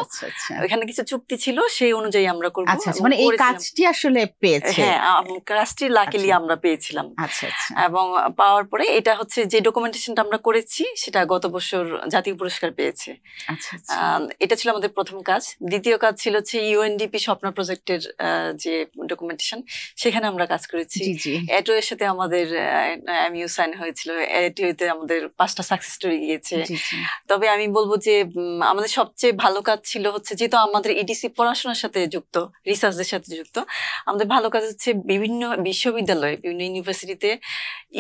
এখানে কিছু চুক্তি ছিল, সেই অনুযায়ী আমরা করব। মানে এই কাজটি আসলে পেয়েছে? হ্যাঁ, কাজটি লাকিলি আমরা পেয়েছিলাম। এবং পাওয়ার পরে এটা হচ্ছে যে ডকুমেন্টেশনটা আমরা করেছি সেটা গত বছর জাতীয় পুরস্কার পেয়েছে। এটা ছিল আমাদের প্রথম কাজ। দ্বিতীয় কাজ ছিল হচ্ছে ইউএনডিপি স্বপ্ন প্রজেক্টের যে ডকুমেন্টেশন, সেখানে আমরা কাজ করেছি। এটো এর সাথে আমাদের এমইউ সাইন হয়েছিল। এটোতে আমাদের 5টা সাকসেস স্টোরি গিয়েছে। তবে আমি বলবো যে আমাদের সবচেয়ে ভালো কাজ ছিল হচ্ছে হচ্ছে যেহেতু আমাদের ইডিসি পড়াশোনার সাথে যুক্ত, রিসার্চের সাথে যুক্ত, আমাদের ভালো কাজ হচ্ছে বিভিন্ন বিশ্ববিদ্যালয়ে, বিভিন্ন ইউনিভার্সিটিতে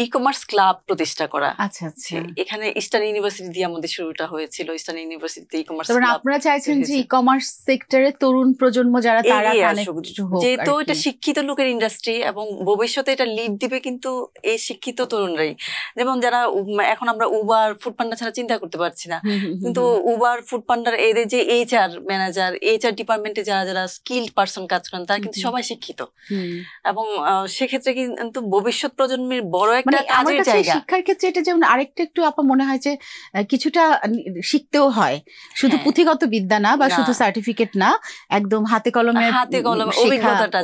ই কমার্স ক্লাব প্রতিষ্ঠা করা। আচ্ছা আচ্ছা। এখানে ইস্টার্ন ইউনিভার্সিটি দিয়ে আমাদের শুরুটা হয়েছিল। ইস্টার্ন ইউনিভার্সিটিতে ই কমার্স ক্লাব। আপনারা চাইছেন যে ই কমার্স সেক্টরে তরুণ প্রজন্ম যারা তারা কানেক্ট হোক, যেহেতু এটা শিক্ষিত লোকের ইন্ডাস্ট্রি এবং ভবিষ্যতে এটা লিড দিবে কিন্তু এই শিক্ষিত তরুণরাই। যেমন যারা এখন আমরা উবার ফুডপান্ডা ছাড়া চিন্তা করতে পারছি না, কিন্তু উবার ফুডপান্ডার এদের যে এইচআর ম্যানেজার, এইচআর ডিপার্টমেন্টে যারা যারা স্কিলড পারসন কাজ করেন তারা কিন্তু সবাই শিক্ষিত, এবং সেক্ষেত্রে কিন্তু ভবিষ্যৎ প্রজন্মের বড় একটা কাজের জায়গা। শিক্ষার ক্ষেত্রে এটা যেমন আরেকটা একটু আপা মনে হয় যে কিছুটা শিখতেও হয়, শুধু পুঁথিগত বিদ্যা না বা শুধু সার্টিফিকেট না, একদম হাতে কলমে অভিজ্ঞতাটা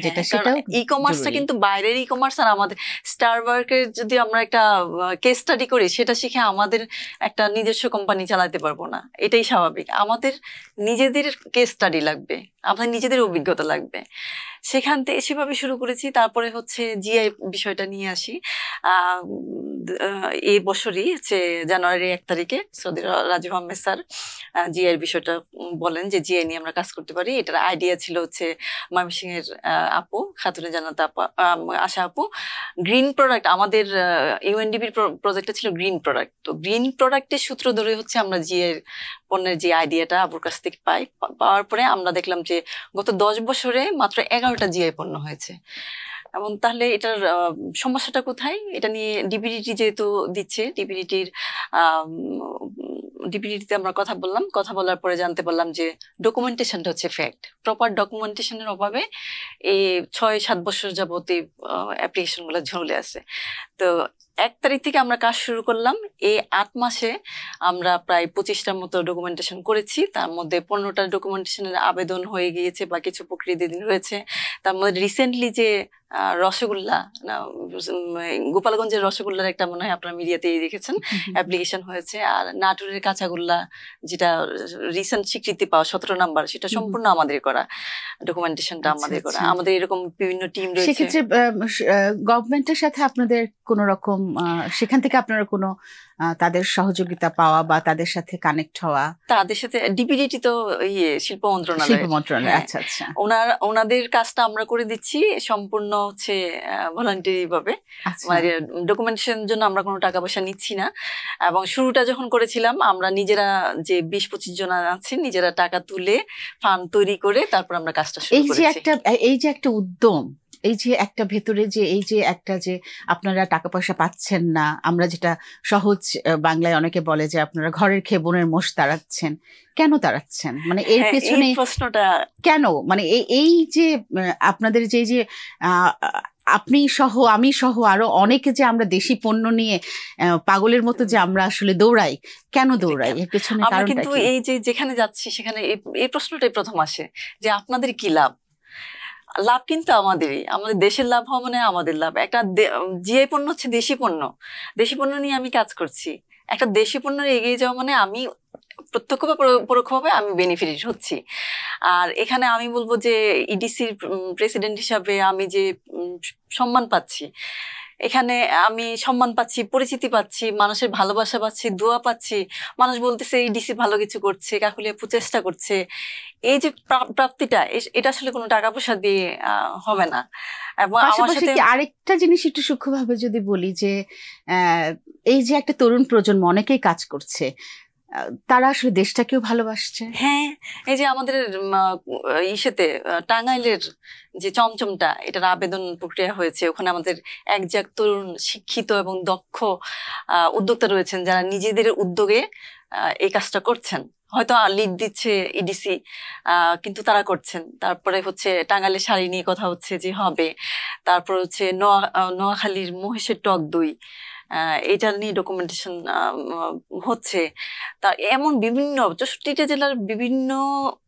যেটা সেটাও। ই কমার্সটা কিন্তু বাইরের ই কমার্স আর আমাদের স্টারবার্কের যদি আমরা একটা কেস স্টাডি করি সেটা শিখে আমাদের একটা নিজস্ব কোম্পানি চালাতে পারবো না, এটাই স্বাভাবিক। আমাদের নিজেদের কেস স্টাডি লাগবে, আমাদের নিজেদের অভিজ্ঞতা লাগবে। সেখান থেকে সেভাবে শুরু করেছি। তারপরে হচ্ছে জিআই বিষয়টা নিয়ে আসি। এই বছরই হচ্ছে জানুয়ারি 1 তারিখে সৌদি রাজীব আহমেদ স্যার জিআই বিষয়টা বলেন যে জিআই নিয়ে আমরা কাজ করতে পারি। এটার আইডিয়া ছিল হচ্ছে ময়মনসিংহের আপু খাতুনে জান্নাত আশা আপু গ্রিন প্রোডাক্ট, আমাদের ইউএনডিপির প্রজেক্টটা ছিল গ্রিন প্রোডাক্ট। তো গ্রিন প্রোডাক্টের সূত্র ধরে হচ্ছে আমরা জিআই পণ্যের যে আইডিয়াটা আপুর কাছ থেকে পাওয়ার পরে আমরা দেখলাম যে গত 10 বছরে মাত্র 11টা জিআই পণ্য হয়েছে। এবং তাহলে এটার সমস্যাটা কোথায়? এটা নিয়ে ডিপিডিটি যেহেতু দিচ্ছে, ডিপিডিটিতে আমরা কথা বললাম। কথা বলার পরে জানতে পারলাম যে ডকুমেন্টেশনটা হচ্ছে ফ্যাক্ট, প্রপার ডকুমেন্টেশনের অভাবে এই 6-7 বছর যাবত এই অ্যাপ্লিকেশনগুলো ঝুলে আছে। তো 1 তারিখ থেকে আমরা কাজ শুরু করলাম। এই 8 মাসে আমরা প্রায় 25টার মতো ডকুমেন্টেশন করেছি। তার মধ্যে 15টা ডকুমেন্টেশনের আবেদন হয়ে গিয়েছে বা কিছু প্রক্রিয়াধীন রয়েছে। তার মধ্যে রিসেন্টলি যে রসগোল্লা, গোপালগঞ্জের রসগোল্লার একটা মনে হয় আপনারা মিডিয়াতেই দেখেছেন অ্যাপ্লিকেশন হয়েছে। আর নাটোরের কাঁচাগোল্লা যেটা রিসেন্ট স্বীকৃতি পাওয়া 17 নাম্বার, সেটা সম্পূর্ণ আমাদের করা, ডকুমেন্টেশনটা আমাদের করা। আমাদের এরকম বিভিন্ন টিম রয়েছে। সেক্ষেত্রে গভর্নমেন্টের সাথে আপনাদের কোনো রকম সেখান থেকে আপনারা কোনো তাদের সহযোগিতা পাওয়া বা তাদের সাথে কানেক্ট হওয়া? তাদের সাথে ডিপিডিটি তো শিল্প মন্ত্রণালয়। আচ্ছা আচ্ছা। ওনাদের কাজটা আমরা করে দিচ্ছি সম্পূর্ণ হচ্ছে ভলান্টারি ভাবে। মানে ডকুমেন্টেশন জন্য আমরা কোনো টাকা পয়সা নিচ্ছি না। এবং শুরুটা যখন করেছিলাম আমরা নিজেরা যে 20-25 জন আছি নিজেরা টাকা তুলে ফান্ড তৈরি করে তারপর আমরা কাজটা শুরু করেছি। এই যে একটা উদ্যম, এই যে একটা ভেতরে যে এই যে একটা যে আপনারা টাকা পয়সা পাচ্ছেন না, আমরা যেটা সহজ বাংলায় অনেকে বলে যে আপনারা ঘরের খেয়ে বোনের মোষ তাড়াচ্ছেন, কেন তাড়াচ্ছেন? মানে এর পেছনে প্রশ্নটা কেন? মানে এই যে আপনাদের যে আপনি সহ আমি সহ আরো অনেকে যে আমরা দেশি পণ্য নিয়ে পাগলের মতো যে আমরা আসলে দৌড়াই, কেন দৌড়াই? এর পেছনে কারণটা কি? কিন্তু এই যে যেখানে যাচ্ছি সেখানে এই প্রশ্নটাই প্রথম আসে যে আপনাদের কি লাভ? লাভ কিন্তু আমাদেরই, আমাদের দেশের লাভ হওয়া মানে আমাদের লাভ। একটা জিআই পণ্য হচ্ছে দেশি পণ্য, দেশি পণ্য নিয়ে আমি কাজ করছি। একটা দেশি পণ্য এগিয়ে যাওয়া মানে আমি প্রত্যক্ষ বা পরোক্ষভাবে আমি বেনিফিট হচ্ছি। আর এখানে আমি বলবো যে ইডিসির প্রেসিডেন্ট হিসাবে আমি যে সম্মান পাচ্ছি, এখানে আমি সম্মান পাচ্ছি, পরিচিতি পাচ্ছি, মানুষের ভালোবাসা পাচ্ছি, দোয়া পাচ্ছি। মানুষ বলতেছে ইডিসি ভালো কিছু করছে, কাকুলিয়া চেষ্টা করছে। এই যে প্রাপ্তিটা, এটা আসলে কোনো টাকা পয়সা দিয়ে হবে না। এবং আমার সাথে আরেকটা জিনিস একটু সূক্ষ্মভাবে যদি বলি যে এই যে একটা তরুণ প্রজন্ম অনেকেই কাজ করছে, তারা আসলে দেশটাকেও ভালোবাসছে। হ্যাঁ, এই যে আমাদের ইসেতে টাঙ্গাইলের যে চমচমটা, এটার আবেদন প্রক্রিয়া হয়েছে। ওখানে আমাদের একজাক তরুণ শিক্ষিত এবং দক্ষ উদ্যোক্তা রয়েছেন যারা নিজেদের উদ্যোগে এই কাজটা করছেন। হয়তো লিড দিচ্ছে ইডিসি, কিন্তু তারা করছেন। তারপরে হচ্ছে টাঙ্গাইলের শাড়ি নিয়ে কথা হচ্ছে যে হবে। তারপর হচ্ছে নোয়াখালীর মহিষের টক দই, এটা নিয়ে ডকুমেন্টেশন হচ্ছে। তা এমন বিভিন্ন 64টা জেলার বিভিন্ন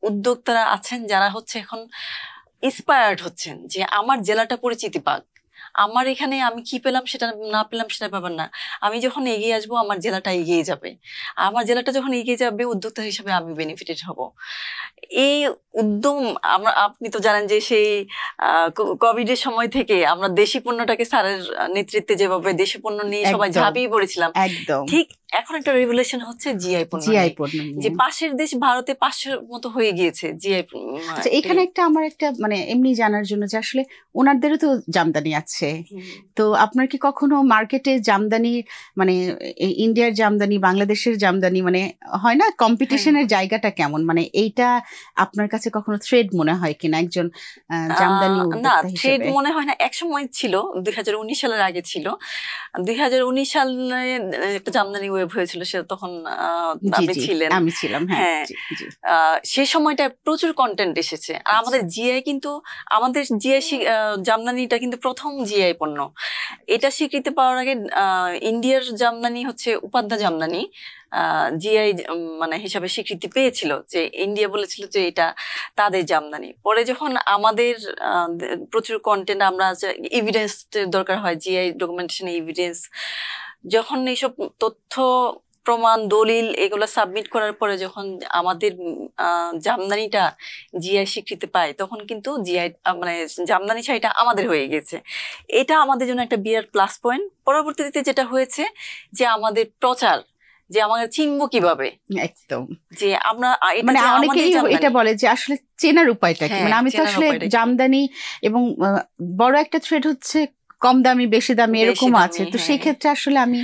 উদ্যোক্তারা আছেন যারা হচ্ছে এখন ইন্সপায়ার্ড হচ্ছেন যে আমার জেলাটা পরিচিতি পাক। আমার এখানে আমি কি পেলাম সেটা না পেলাম সেটা পাবেন না, আমি যখন এগিয়ে আসবো আমার জেলাটা এগিয়ে যাবে। আমার জেলাটা যখন এগিয়ে যাবে উদ্যোক্তা হিসেবে আমি বেনিফিটেড হব। এই উদ্যম আপনি তো জানেন যে সেই কোভিডের সময় থেকে আমরা দেশি পণ্যটাকে স্যারের নেতৃত্বে যেভাবে দেশি পণ্য নিয়ে সবাই ঝাঁপিয়ে পড়েছিলাম, একদম ঠিক এখন একটা রেভলিউশন হচ্ছে জিআই পণ্য, যে পাশের দেশ ভারতে 500 মতো হয়ে গিয়েছে জিআই। আচ্ছা, এখানে একটা আমার একটা মানে এমনি জানার জন্য যে আসলে ওনাদেরও তো জামদানি আছে, তো আপনার কি কখনো মার্কেটে জামদানি মানে ইন্ডিয়ার জামদানি বাংলাদেশের জামদানি মানে হয় না কম্পিটিশনের জায়গাটা কেমন, মানে এইটা আপনার কাছে কখনো থ্রেড মনে হয় কিনা একজন জামদানি উদ্যোক্তা হিসেবে? না, থ্রেড মনে হয় না। এক সময় ছিল, 2019 সালের আগে ছিল। 2019 সালে একটা জামদানি ওয়েব হয়েছিল, সে তখন আপনি ছিলেন, আমি ছিলাম। হ্যাঁ, সেই সময়টা প্রচুর কন্টেন্ট এসেছে। আর আমাদের জিআই কিন্তু আমাদের জিআই জামদানিটা কিন্তু প্রথম জিআই পণ্য। এটা স্বীকৃতি পাওয়ার আগে ইন্ডিয়ার জামদানি হচ্ছে উপাধ্যা জামদানি জিআই মানে হিসাবে স্বীকৃতি পেয়েছিল, যে ইন্ডিয়া বলেছিল যে এটা তাদের জামদানি। পরে যখন আমাদের প্রচুর কন্টেন্ট, আমরা এভিডেন্স দরকার হয়, জিআই ডকুমেন্টেশন এভিডেন্স, যখন এইসব তথ্য প্রমাণ দলিল এগুলো সাবমিট করার পরে যখন আমাদের জামদানিটা জিআই স্বীকৃতি পায়, তখন কিন্তু জিআই মানে জামদানি শাড়িটা আমাদের হয়ে গেছে। এটা আমাদের জন্য একটা বিরাট প্লাস পয়েন্ট। পরবর্তীতে যেটা হয়েছে যে আমাদের প্রচার, যে আমাদের চিনবো কিভাবে, একদম যে আমরা মানে অনেকেই এটা বলে যে আসলে চেনার উপায়টা কি, মানে আমি তো আসলে জামদানি এবং বড় একটা থ্রেড হচ্ছে কম দামি বেশি দামি এরকম আছে, তো সেই ক্ষেত্রে আসলে আমি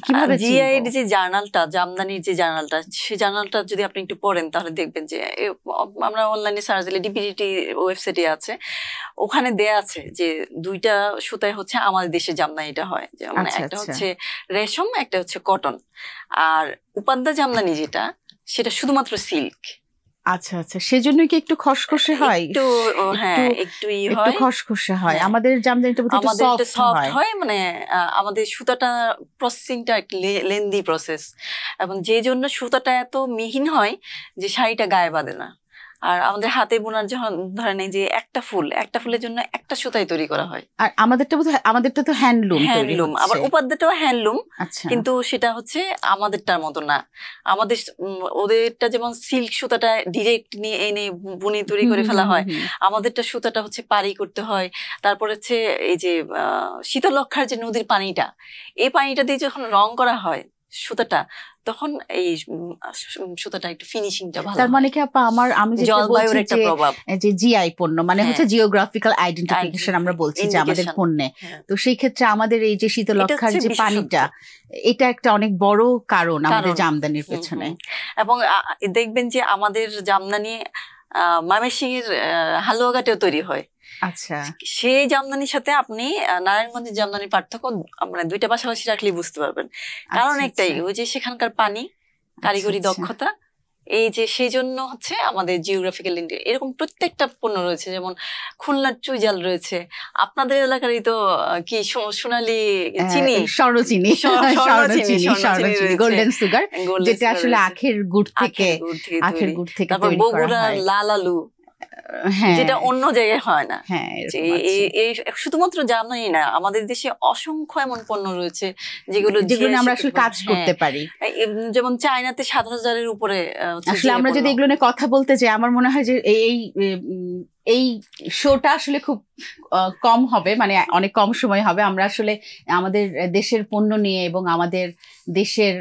কিভাবে জিআই এর যে জার্নালটা, জামদানির যে জার্নালটা, সেই জার্নালটা যদি আপনি একটু পড়েন তাহলে দেখবেন যে আমরা অনলাইনে সার্চ দিলে ডিপিডিটি ওয়েবসাইটে আছে, ওখানে দেয়া আছে যে দুইটা সুতায় হচ্ছে আমাদের দেশে জামদানিটা হয়, মানে একটা হচ্ছে রেশম, একটা হচ্ছে কটন। আর উপাধ্যা জামদানি যেটা, সেটা শুধুমাত্র সিল্ক। আচ্ছা আচ্ছা, সেজন্য কি একটু খসখসে হয়? একটু হ্যাঁ, একটু খসখসে হয়। আমাদের জামদানিটা সফট হয়, মানে আমাদের সুতাটা প্রসেসিংটা একটু লেন্দি প্রসেস, এবং যে জন্য সুতাটা এত মিহিন হয় যে শাড়িটা গায়ে বাঁধে না। আর আমাদের হাতে বোনার যখন ধরেন এই যে একটা ফুলের জন্য একটা সুতাই তৈরি করা হয়। আর আমাদেরটা তো হ্যান্ডলুম, আবার উপাদ্যটাও হ্যান্ডলুম, কিন্তু সেটা হচ্ছে আমাদেরটার মতো না। ওদেরটা যেমন সিল্ক সুতাটা ডিরেক্ট নিয়ে এনে বুনে তৈরি করে ফেলা হয়, আমাদেরটা সুতাটা হচ্ছে পাড়ি করতে হয়। তারপর হচ্ছে এই যে শীতলক্ষার যে নদীর পানিটা, এই পানিটা দিয়ে যখন রং করা হয় সুতাটা, তখন এই সুতাটা একটু ফিনিশিংটা ভালো। তার মানে কি আপা আমি যেটা বলছি যে জিআই পণ্য মানে হচ্ছে জিওগ্রাফিক্যাল আইডেন্টিফিকেশন আমরা বলছি যে আমাদের পণ্যে, তো সেই ক্ষেত্রে আমাদের এই যে শীতলক্ষার যে পানিটা, এটা একটা অনেক বড় কারণ আমাদের জামদানির পেছনে। এবং দেখবেন যে আমাদের জামদানি ময়মনসিংহের হালুয়াঘাটেও তৈরি হয়। আচ্ছা, সেই জামদানির সাথে আপনি নারায়ণগঞ্জের জামদানির পার্থক্য মানে দুইটা পাশাপাশি রাখলেই বুঝতে পারবেন। কারণ একটাই, ওই যে সেখানকার পানি, কারিগরি দক্ষতা, এই যে সেই জন্য হচ্ছে আমাদের জিওগ্রাফিক্যাল ইন্ডিয়া এরকম প্রত্যেকটা পণ্য রয়েছে। যেমন খুলনার চুইজাল রয়েছে, আপনাদের এলাকারই তো কি সোনালী চিনি, স্বর্ণচিনি, গোল্ডেন সুগার, যেটা আসলে আখের গুড় থেকে তারপর বগুড়ার লাল আলু, যেটা অন্য জায়গায় হয় না। শুধুমাত্র জামদানি না, আমাদের দেশে অসংখ্য এমন পণ্য রয়েছে যেগুলো আমরা আসলে কাজ করতে পারি। যেমন চায়নাতে 7,000-এর উপরে। আসলে আমরা যদি এগুলো নিয়ে কথা বলতে চাই, আমার মনে হয় যে এই শোটা আসলে খুব কম হবে, মানে অনেক কম সময় হবে। আমরা আসলে আমাদের দেশের পণ্য নিয়ে এবং আমাদের দেশের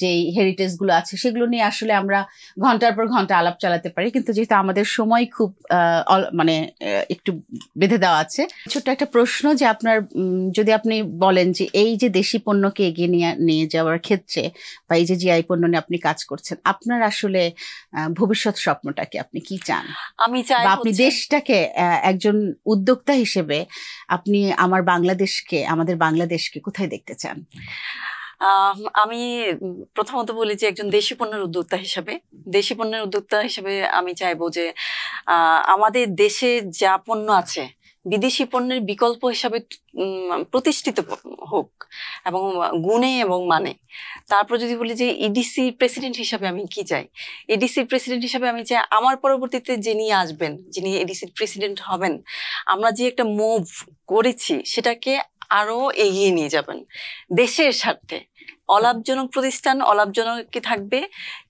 যে হেরিটেজ গুলো আছে সেগুলো নিয়ে আসলে আমরা ঘন্টার পর ঘন্টা আলাপ চালাতে পারি, কিন্তু যেহেতু আমাদের সময় খুব মানে একটু বেঁধে দেওয়া আছে, ছোট্ট একটা প্রশ্ন যে আপনার যদি আপনি বলেন যে এই যে দেশি পণ্যকে এগিয়ে নিয়ে যাওয়ার ক্ষেত্রে বা এই যে জিআই পণ্য নিয়ে আপনি কাজ করছেন, আপনার আসলে ভবিষ্যৎ স্বপ্নটাকে আপনি কি চান? আমি চাই আপনি দেশটাকে একজন উদ্যোক্তা হিসেবে আপনি আমাদের বাংলাদেশকে কোথায় দেখতে চান? আমি প্রথমত বলি যে একজন দেশি পণ্যের উদ্যোক্তা হিসেবে আমি চাইবো যে আমাদের দেশে যা পণ্য আছে বিদেশি পণ্যের বিকল্প হিসাবে প্রতিষ্ঠিত হোক, এবং গুণে এবং মানে। তারপর যদি বলি যে ইডিসি প্রেসিডেন্ট হিসাবে আমি কি চাই, এডিসি প্রেসিডেন্ট হিসাবে আমি চাই আমার পরবর্তীতে যিনি আসবেন, যিনি এডিসির প্রেসিডেন্ট হবেন, আমরা যে একটা মুভ করেছি সেটাকে আরো এগিয়ে নিয়ে যাবেন দেশের স্বার্থে। অলাভজনক প্রতিষ্ঠান অলাভজনক কি থাকবে,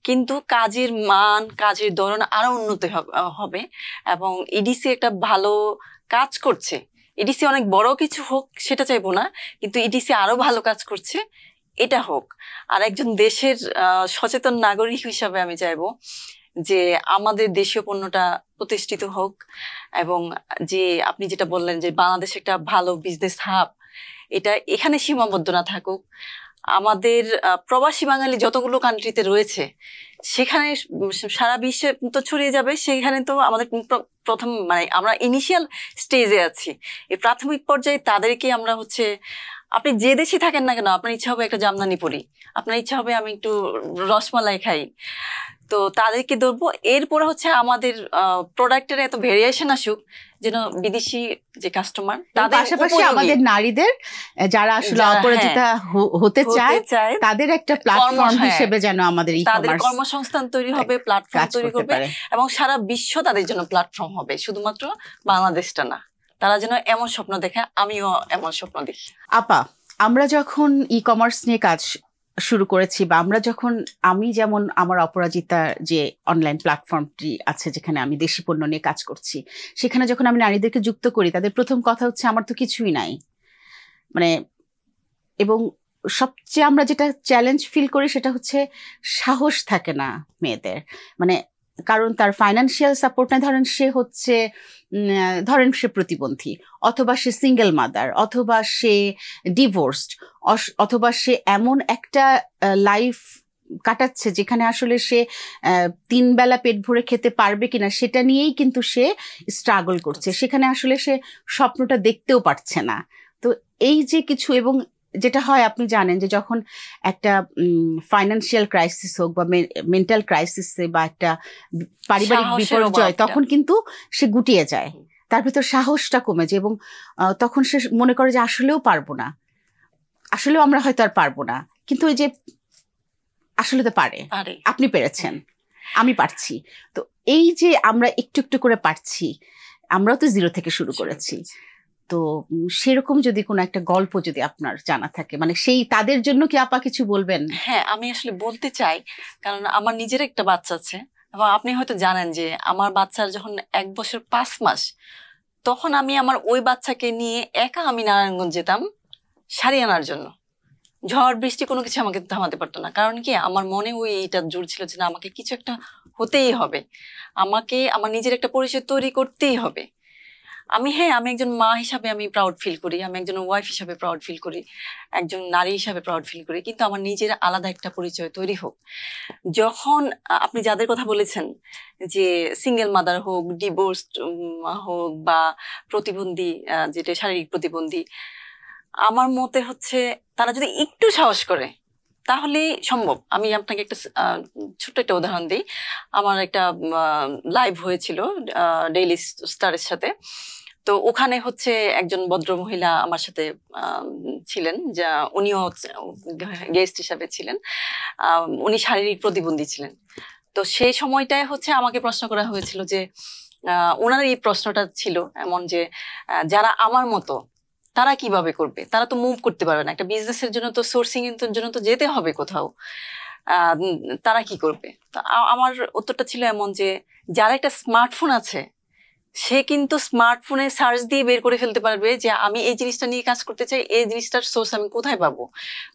কিন্তু কাজের মান কাজের ধরন আরো উন্নত হবে এবং ইডিসি একটা ভালো কাজ করছে। ইডিসি অনেক বড় কিছু হোক সেটা চাইবো না, কিন্তু ইডিসি আরো ভালো কাজ করছে এটা হোক। আর একজন দেশের সচেতন নাগরিক হিসাবে আমি চাইবো যে আমাদের দেশীয় পণ্যটা প্রতিষ্ঠিত হোক, এবং যে আপনি যেটা বললেন যে বাংলাদেশ একটা ভালো বিজনেস হাব, এটা এখানে সীমাবদ্ধ না থাকুক। আমাদের প্রবাসী বাঙালি যতগুলো কান্ট্রিতে রয়েছে সেখানে সারা বিশ্বে তো ছড়িয়ে যাবে, সেখানে তো আমাদের প্রথম মানে আমরা ইনিশিয়াল স্টেজে আছি, এই প্রাথমিক পর্যায়ে তাদেরকে আমরা হচ্ছে, আপনি যে দেশে থাকেন না কেন আপনার ইচ্ছা হবে একটা জামদানি পরি, আপনার ইচ্ছা হবে আমি একটু রসমালাই খাই, তো তাদেরকে ধরবো। এরপরে হচ্ছে আমাদের প্রোডাক্টের এত ভেরিয়েশন আসুক যেন বিদেশি যে কাস্টমার তাদের পাশাপাশি আমাদের নারীদের যারা আসলে অপরাজিতা হতে চায় তাদের একটা প্ল্যাটফর্ম হিসেবে যেন আমাদের তাদের কর্মসংস্থান তৈরি হবে, প্ল্যাটফর্ম তৈরি করবে এবং সারা বিশ্ব তাদের জন্য প্ল্যাটফর্ম হবে, শুধুমাত্র বাংলাদেশটা না। তারা যেন এমন স্বপ্ন দেখে, আমিও এমন স্বপ্ন দেখি। আপা, আমরা যখন ই কমার্স নিয়ে কাজ শুরু করেছি, বা আমরা যখন, আমি যেমন আমার অপরাজিতা যে অনলাইন প্ল্যাটফর্মটি আছে যেখানে আমি দেশি পণ্য নিয়ে কাজ করছি, সেখানে যখন আমি নারীদেরকে যুক্ত করি তাদের প্রথম কথা হচ্ছে আমার তো কিছুই নাই, মানে, এবং সবচেয়ে আমরা যেটা চ্যালেঞ্জ ফিল করি সেটা হচ্ছে সাহস থাকে না মেয়েদের, মানে কারণ তার ফাইন্যান্সিয়াল সাপোর্ট নাই। ধরেন সে প্রতিবন্ধী, অথবা সে সিঙ্গেল মাদার, অথবা সে ডিভোর্সড, অথবা সে এমন একটা লাইফ কাটাচ্ছে যেখানে আসলে সে 3 বেলা পেট ভরে খেতে পারবে কিনা সেটা নিয়েই কিন্তু সে স্ট্রাগল করছে, সেখানে আসলে সে স্বপ্নটা দেখতেও পারছে না। তো এই যে কিছু, এবং যেটা হয় আপনি জানেন যে যখন একটা ফাইন্যান্সিয়াল ক্রাইসিস হোক বা মেন্টাল ক্রাইসিসে বা একটা পারিবারিক বিপর্যয়, তখন কিন্তু সে গুটিয়ে যায়, তার ভিতর সাহসটা কমে যায় এবং তখন সে মনে করে যে আসলেও পারবো না, আসলেও আমরা হয়তো আর পারবো না, কিন্তু ওই যে আসলে তো পারে, আপনি পেরেছেন, আমি পারছি। তো এই যে আমরা একটু একটু করে পারছি, আমরাও তো 0 থেকে শুরু করেছি, তো সেরকম যদি কোনো একটা গল্প যদি আপনার জানা থাকে, মানে সেই তাদের জন্য কি আপা কিছু বলবেন? হ্যাঁ, আমি আসলে বলতে চাই, কারণ আমার নিজের একটা বাচ্চা আছে এবং আপনি হয়তো জানেন যে আমার বাচ্চার যখন 1 বছর 5 মাস, তখন আমি আমার ওই বাচ্চাকে নিয়ে একা আমি নারায়ণগঞ্জ যেতাম শাড়ি আনার জন্য। ঝড় বৃষ্টি কোনো কিছু আমাকে থামাতে পারতো না, কারণ কি আমার মনে এইটা জোর ছিল যে না, আমাকে কিছু একটা হতেই হবে, আমাকে আমার নিজের একটা পরিচয় তৈরি করতেই হবে। আমি একজন মা হিসাবে আমি প্রাউড ফিল করি, আমি একজন ওয়াইফ হিসাবে প্রাউড ফিল করি, একজন নারী হিসাবে প্রাউড ফিল করি, কিন্তু আমার নিজের আলাদা একটা পরিচয় তৈরি হোক। যখন আপনি যাদের কথা বলেছেন যে সিঙ্গেল মাদার হোক, ডিভোর্সড হোক বা প্রতিবন্ধী, যেটা শারীরিক প্রতিবন্ধী, আমার মতে হচ্ছে তারা যদি একটু সাহস করে তাহলে সম্ভব। আমি আপনাকে একটা ছোট্ট একটা উদাহরণ দিই। আমার একটা লাইভ হয়েছিল ডেইলি স্টারের সাথে, তো ওখানে হচ্ছে একজন ভদ্র মহিলা আমার সাথে ছিলেন, যা উনিও গেস্ট হিসাবে ছিলেন, উনি শারীরিক প্রতিবন্ধী ছিলেন। তো সেই সময়টায় হচ্ছে আমাকে প্রশ্ন করা হয়েছিল যে ওনার এই প্রশ্নটা ছিল এমন যে যারা আমার মতো তারা কিভাবে করবে, তারা তো মুভ করতে পারবে না, একটা বিজনেসের জন্য তো সোর্সিং এর জন্য তো যেতে হবে কোথাও, তারা কি করবে। তো আমার উত্তরটা ছিল এমন যে যারা একটা স্মার্টফোন আছে সে কিন্তু স্মার্টফোনে সার্চ দিয়ে বের করে ফেলতে পারবে যে আমি এই জিনিসটা নিয়ে কাজ করতে চাই, এই জিনিসটার সোর্স আমি কোথায় পাবো,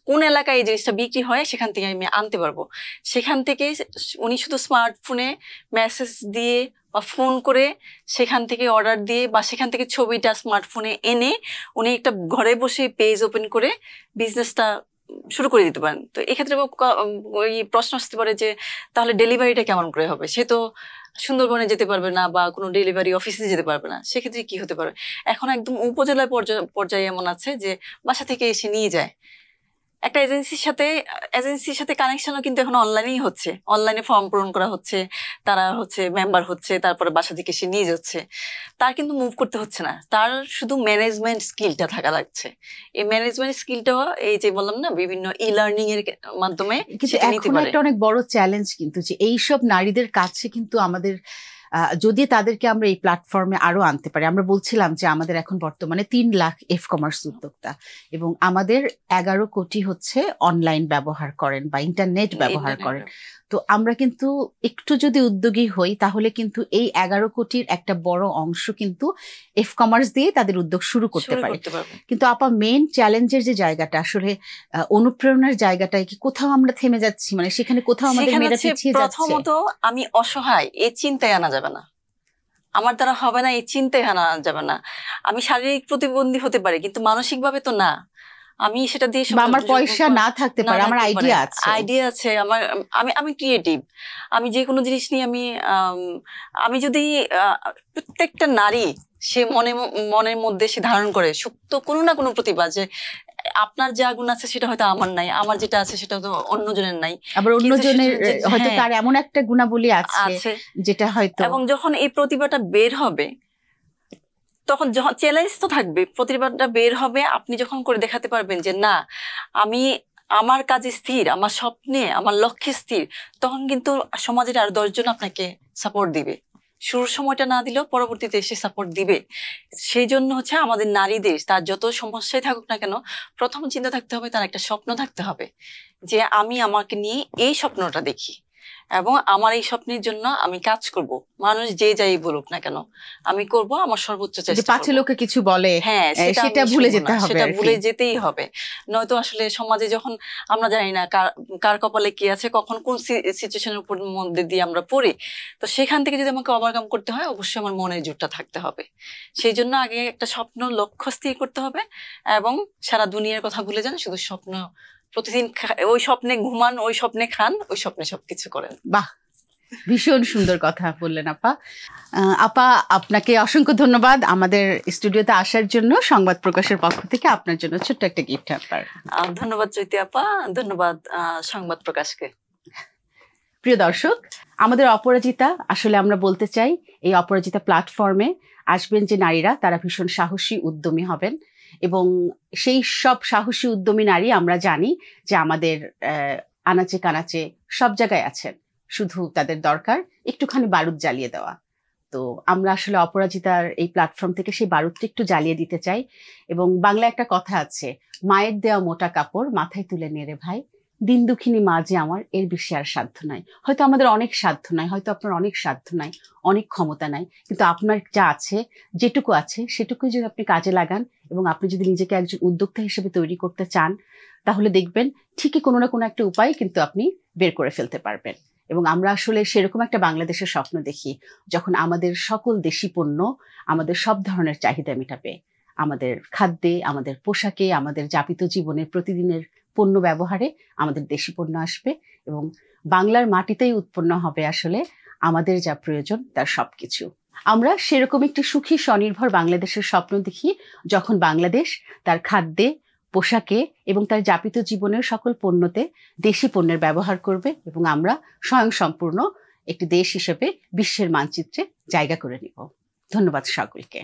কোন এলাকায় এই জিনিসটা বিক্রি হয়, সেখান থেকে আমি আনতে পারবো। সেখান থেকে উনি শুধু স্মার্টফোনে মেসেজ দিয়ে বা ফোন করে সেখান থেকে অর্ডার দিয়ে বা সেখান থেকে ছবিটা স্মার্টফোনে এনে উনি একটা ঘরে বসে পেজ ওপেন করে বিজনেসটা শুরু করে দিতে পারেন। তো এক্ষেত্রে ওই প্রশ্ন আসতে পারে যে তাহলে ডেলিভারিটা কেমন করে হবে, সে তো সুন্দরবনে যেতে পারবে না বা কোনো ডেলিভারি অফিসে যেতে পারবে না, সেক্ষেত্রে কি হতে পারে। এখন একদম উপজেলার পর্যায়ে এমন আছে যে বাসা থেকে এসে নিয়ে যায়। একটা এজেন্সির সাথে কানেকশনও কিন্তু এখন অনলাইনেই হচ্ছে, অনলাইনে ফর্ম পূরণ করা হচ্ছে, তারা হচ্ছে মেম্বার হচ্ছে, তারপরে বাসা থেকে সে নিয়ে যাচ্ছে, তার কিন্তু মুভ করতে হচ্ছে না, তার শুধু ম্যানেজমেন্ট স্কিলটা থাকা লাগছে। এই ম্যানেজমেন্ট স্কিলটা এই যে বললাম না বিভিন্ন ই-লার্নিং এর মাধ্যমে কিন্তু এখন একটা অনেক বড় চ্যালেঞ্জ কিন্তু যে এইসব নারীদের কাছে কিন্তু আমাদের যদি তাদেরকে আমরা এই প্ল্যাটফর্মে আরো আনতে পারি, আমরা বলছিলাম যে আমাদের এখন বর্তমানে 3 লাখ কমার্স উদ্যোক্তা এবং আমাদের 11 কোটি হচ্ছে অনলাইন ব্যবহার করেন বা ইন্টারনেট ব্যবহার করেন। তো আমরা কিন্তু একটু যদি উদ্যোগী হই তাহলে কিন্তু এই 11 কোটির একটা বড় অংশ কিন্তু কমার্স দিয়ে তাদের উদ্যোগ শুরু করতে পারে। কিন্তু আপা মেইন চ্যালেঞ্জের যে জায়গাটা আসলে অনুপ্রেরণার জায়গাটায় কি কোথাও আমরা থেমে যাচ্ছি, মানে সেখানে কোথাও আমাদের মেয়েরা পিছিয়ে যাচ্ছে? প্রথমত আমি অসহায় এই চিন্তায় আনা যাবে না, আমার দ্বারা হবে না এই চিন্তায় আনা যাবে না। আমি শারীরিক প্রতিবন্ধী হতে পারি কিন্তু মানসিকভাবে তো না। আমি সেটা দিয়ে আমার পয়সা না থাকতে পারে, আমার আইডিয়া আছে, আমি ক্রিয়েটিভ, আমি যে কোনো জিনিস নিয়ে আমি যদি প্রত্যেকটা নারী সে মনের মধ্যে সে ধারণ করে সুপ্ত কোনো না কোনো প্রতিভা, যে আপনার যা গুণ আছে সেটা হয়তো আমার নাই, আমার যেটা আছে সেটা তো অন্যজনের নাই, আবার অন্যজনের হয়তো তার এমন একটা গুণাবলী আছে যেটা হয়তো, এবং যখন এই প্রতিভাটা বের হবে তখন যখন চ্যালেঞ্জ তো থাকবে, প্রতিভাটা বের হবে, আপনি যখন করে দেখাতে পারবেন যে না আমি আমার কাজে স্থির, আমার স্বপ্নে আমার লক্ষ্যে স্থির, তখন কিন্তু সমাজের আর 10 জন আপনাকে সাপোর্ট দিবে। শুরুর সময়টা না দিলেও পরবর্তীতে এসে সাপোর্ট দিবে। সেই জন্য হচ্ছে আমাদের নারীদের তার যত সমস্যায় থাকুক না কেন, প্রথম চিন্তা থাকতে হবে, তার একটা স্বপ্ন থাকতে হবে যে আমি আমাকে নিয়ে এই স্বপ্নটা দেখি এবং আমার এই স্বপ্নের জন্য আমি কাজ করব। মানুষ যে যাই বলুক না কেন আমি করব আমার সর্বোচ্চ চেষ্টা। পাঁচে লোকে কিছু বলে, হ্যাঁ সেটা ভুলে যেতে হবে, সেটা ভুলে যেতেই হবে। নয়তো আসলে সমাজে যখন আমরা জানি না কার কপালে কি আছে, কখন কোন সিচুয়েশনের উপর মধ্যে দিয়ে আমরা পড়ি, তো সেখান থেকে যদি আমাকে ওভারকাম করতে হয় অবশ্যই আমার মনের জোরটা থাকতে হবে। সেই জন্য আগে একটা স্বপ্ন লক্ষ্য স্থির করতে হবে এবং সারা দুনিয়ার কথা ভুলে যান, শুধু স্বপ্ন প্রতিদিন ওই স্বপ্নে ঘুমান, ওই স্বপ্নে খান, ওই স্বপ্নে সবকিছু করেন। বাহ, ভীষণ সুন্দর কথা বললেন আপা। আপা আপনাকে অসংখ্য ধন্যবাদ আমাদের স্টুডিওতে আসার জন্য। সংবাদ প্রকাশের পক্ষ থেকে আপনার জন্য ছোট্ট একটা গিফট হ্যাম্পার। ধন্যবাদ চৈতি আপা, ধন্যবাদ সংবাদ প্রকাশকে। প্রিয় দর্শক, আমাদের অপরাজিতা, আসলে আমরা বলতে চাই এই অপরাজিতা প্ল্যাটফর্মে আসবেন যে নারীরা, তারা ভীষণ সাহসী উদ্যমী হবেন এবং সেই সব সাহসী উদ্যমী নারী আমরা জানি যে আমাদের আনাচে কানাচে সব জায়গায় আছেন, শুধু তাদের দরকার একটুখানি বারুদ জ্বালিয়ে দেওয়া। তো আমরা আসলে অপরাজিতার এই প্ল্যাটফর্ম থেকে সেই বারুদটা একটু জ্বালিয়ে দিতে চাই। এবং বাংলা একটা কথা আছে, মায়ের দেওয়া মোটা কাপড় মাথায় তুলে নেড়ে ভাই, দিন দুঃখিনী মা যে আমার, এর বেশি আর সাধ্য নাই। হয়তো আমাদের অনেক সাধ্য নাই, হয়তো আপনার অনেক সাধ্য নাই, অনেক ক্ষমতা নাই, কিন্তু আপনার যা আছে, যেটুকু আছে সেটুকুই যদি আপনি কাজে লাগান এবং আপনি যদি নিজেকে একজন উদ্যোক্তা হিসেবে তৈরি করতে চান, তাহলে দেখবেন ঠিকই কোনো না কোনো একটা উপায় কিন্তু আপনি বের করে ফেলতে পারবেন। এবং আমরা আসলে সেরকম একটা বাংলাদেশের স্বপ্ন দেখি যখন আমাদের সকল দেশি পণ্য আমাদের সব ধরনের চাহিদা মেটাবে, আমাদের খাদ্যে, আমাদের পোশাকে, আমাদের যাপিত জীবনের প্রতিদিনের পণ্য ব্যবহারে আমাদের দেশি পণ্য আসবে এবং বাংলার মাটিতেই উৎপন্ন হবে আসলে আমাদের যা প্রয়োজন তার সবকিছু। আমরা সেরকম একটি সুখী স্বনির্ভর বাংলাদেশের স্বপ্ন দেখি যখন বাংলাদেশ তার খাদ্যে, পোশাকে এবং তার যাপিত জীবনের সকল পণ্যতে দেশি পণ্যের ব্যবহার করবে এবং আমরা স্বয়ংসম্পূর্ণ একটি দেশ হিসেবে বিশ্বের মানচিত্রে জায়গা করে নিব। ধন্যবাদ সকলকে।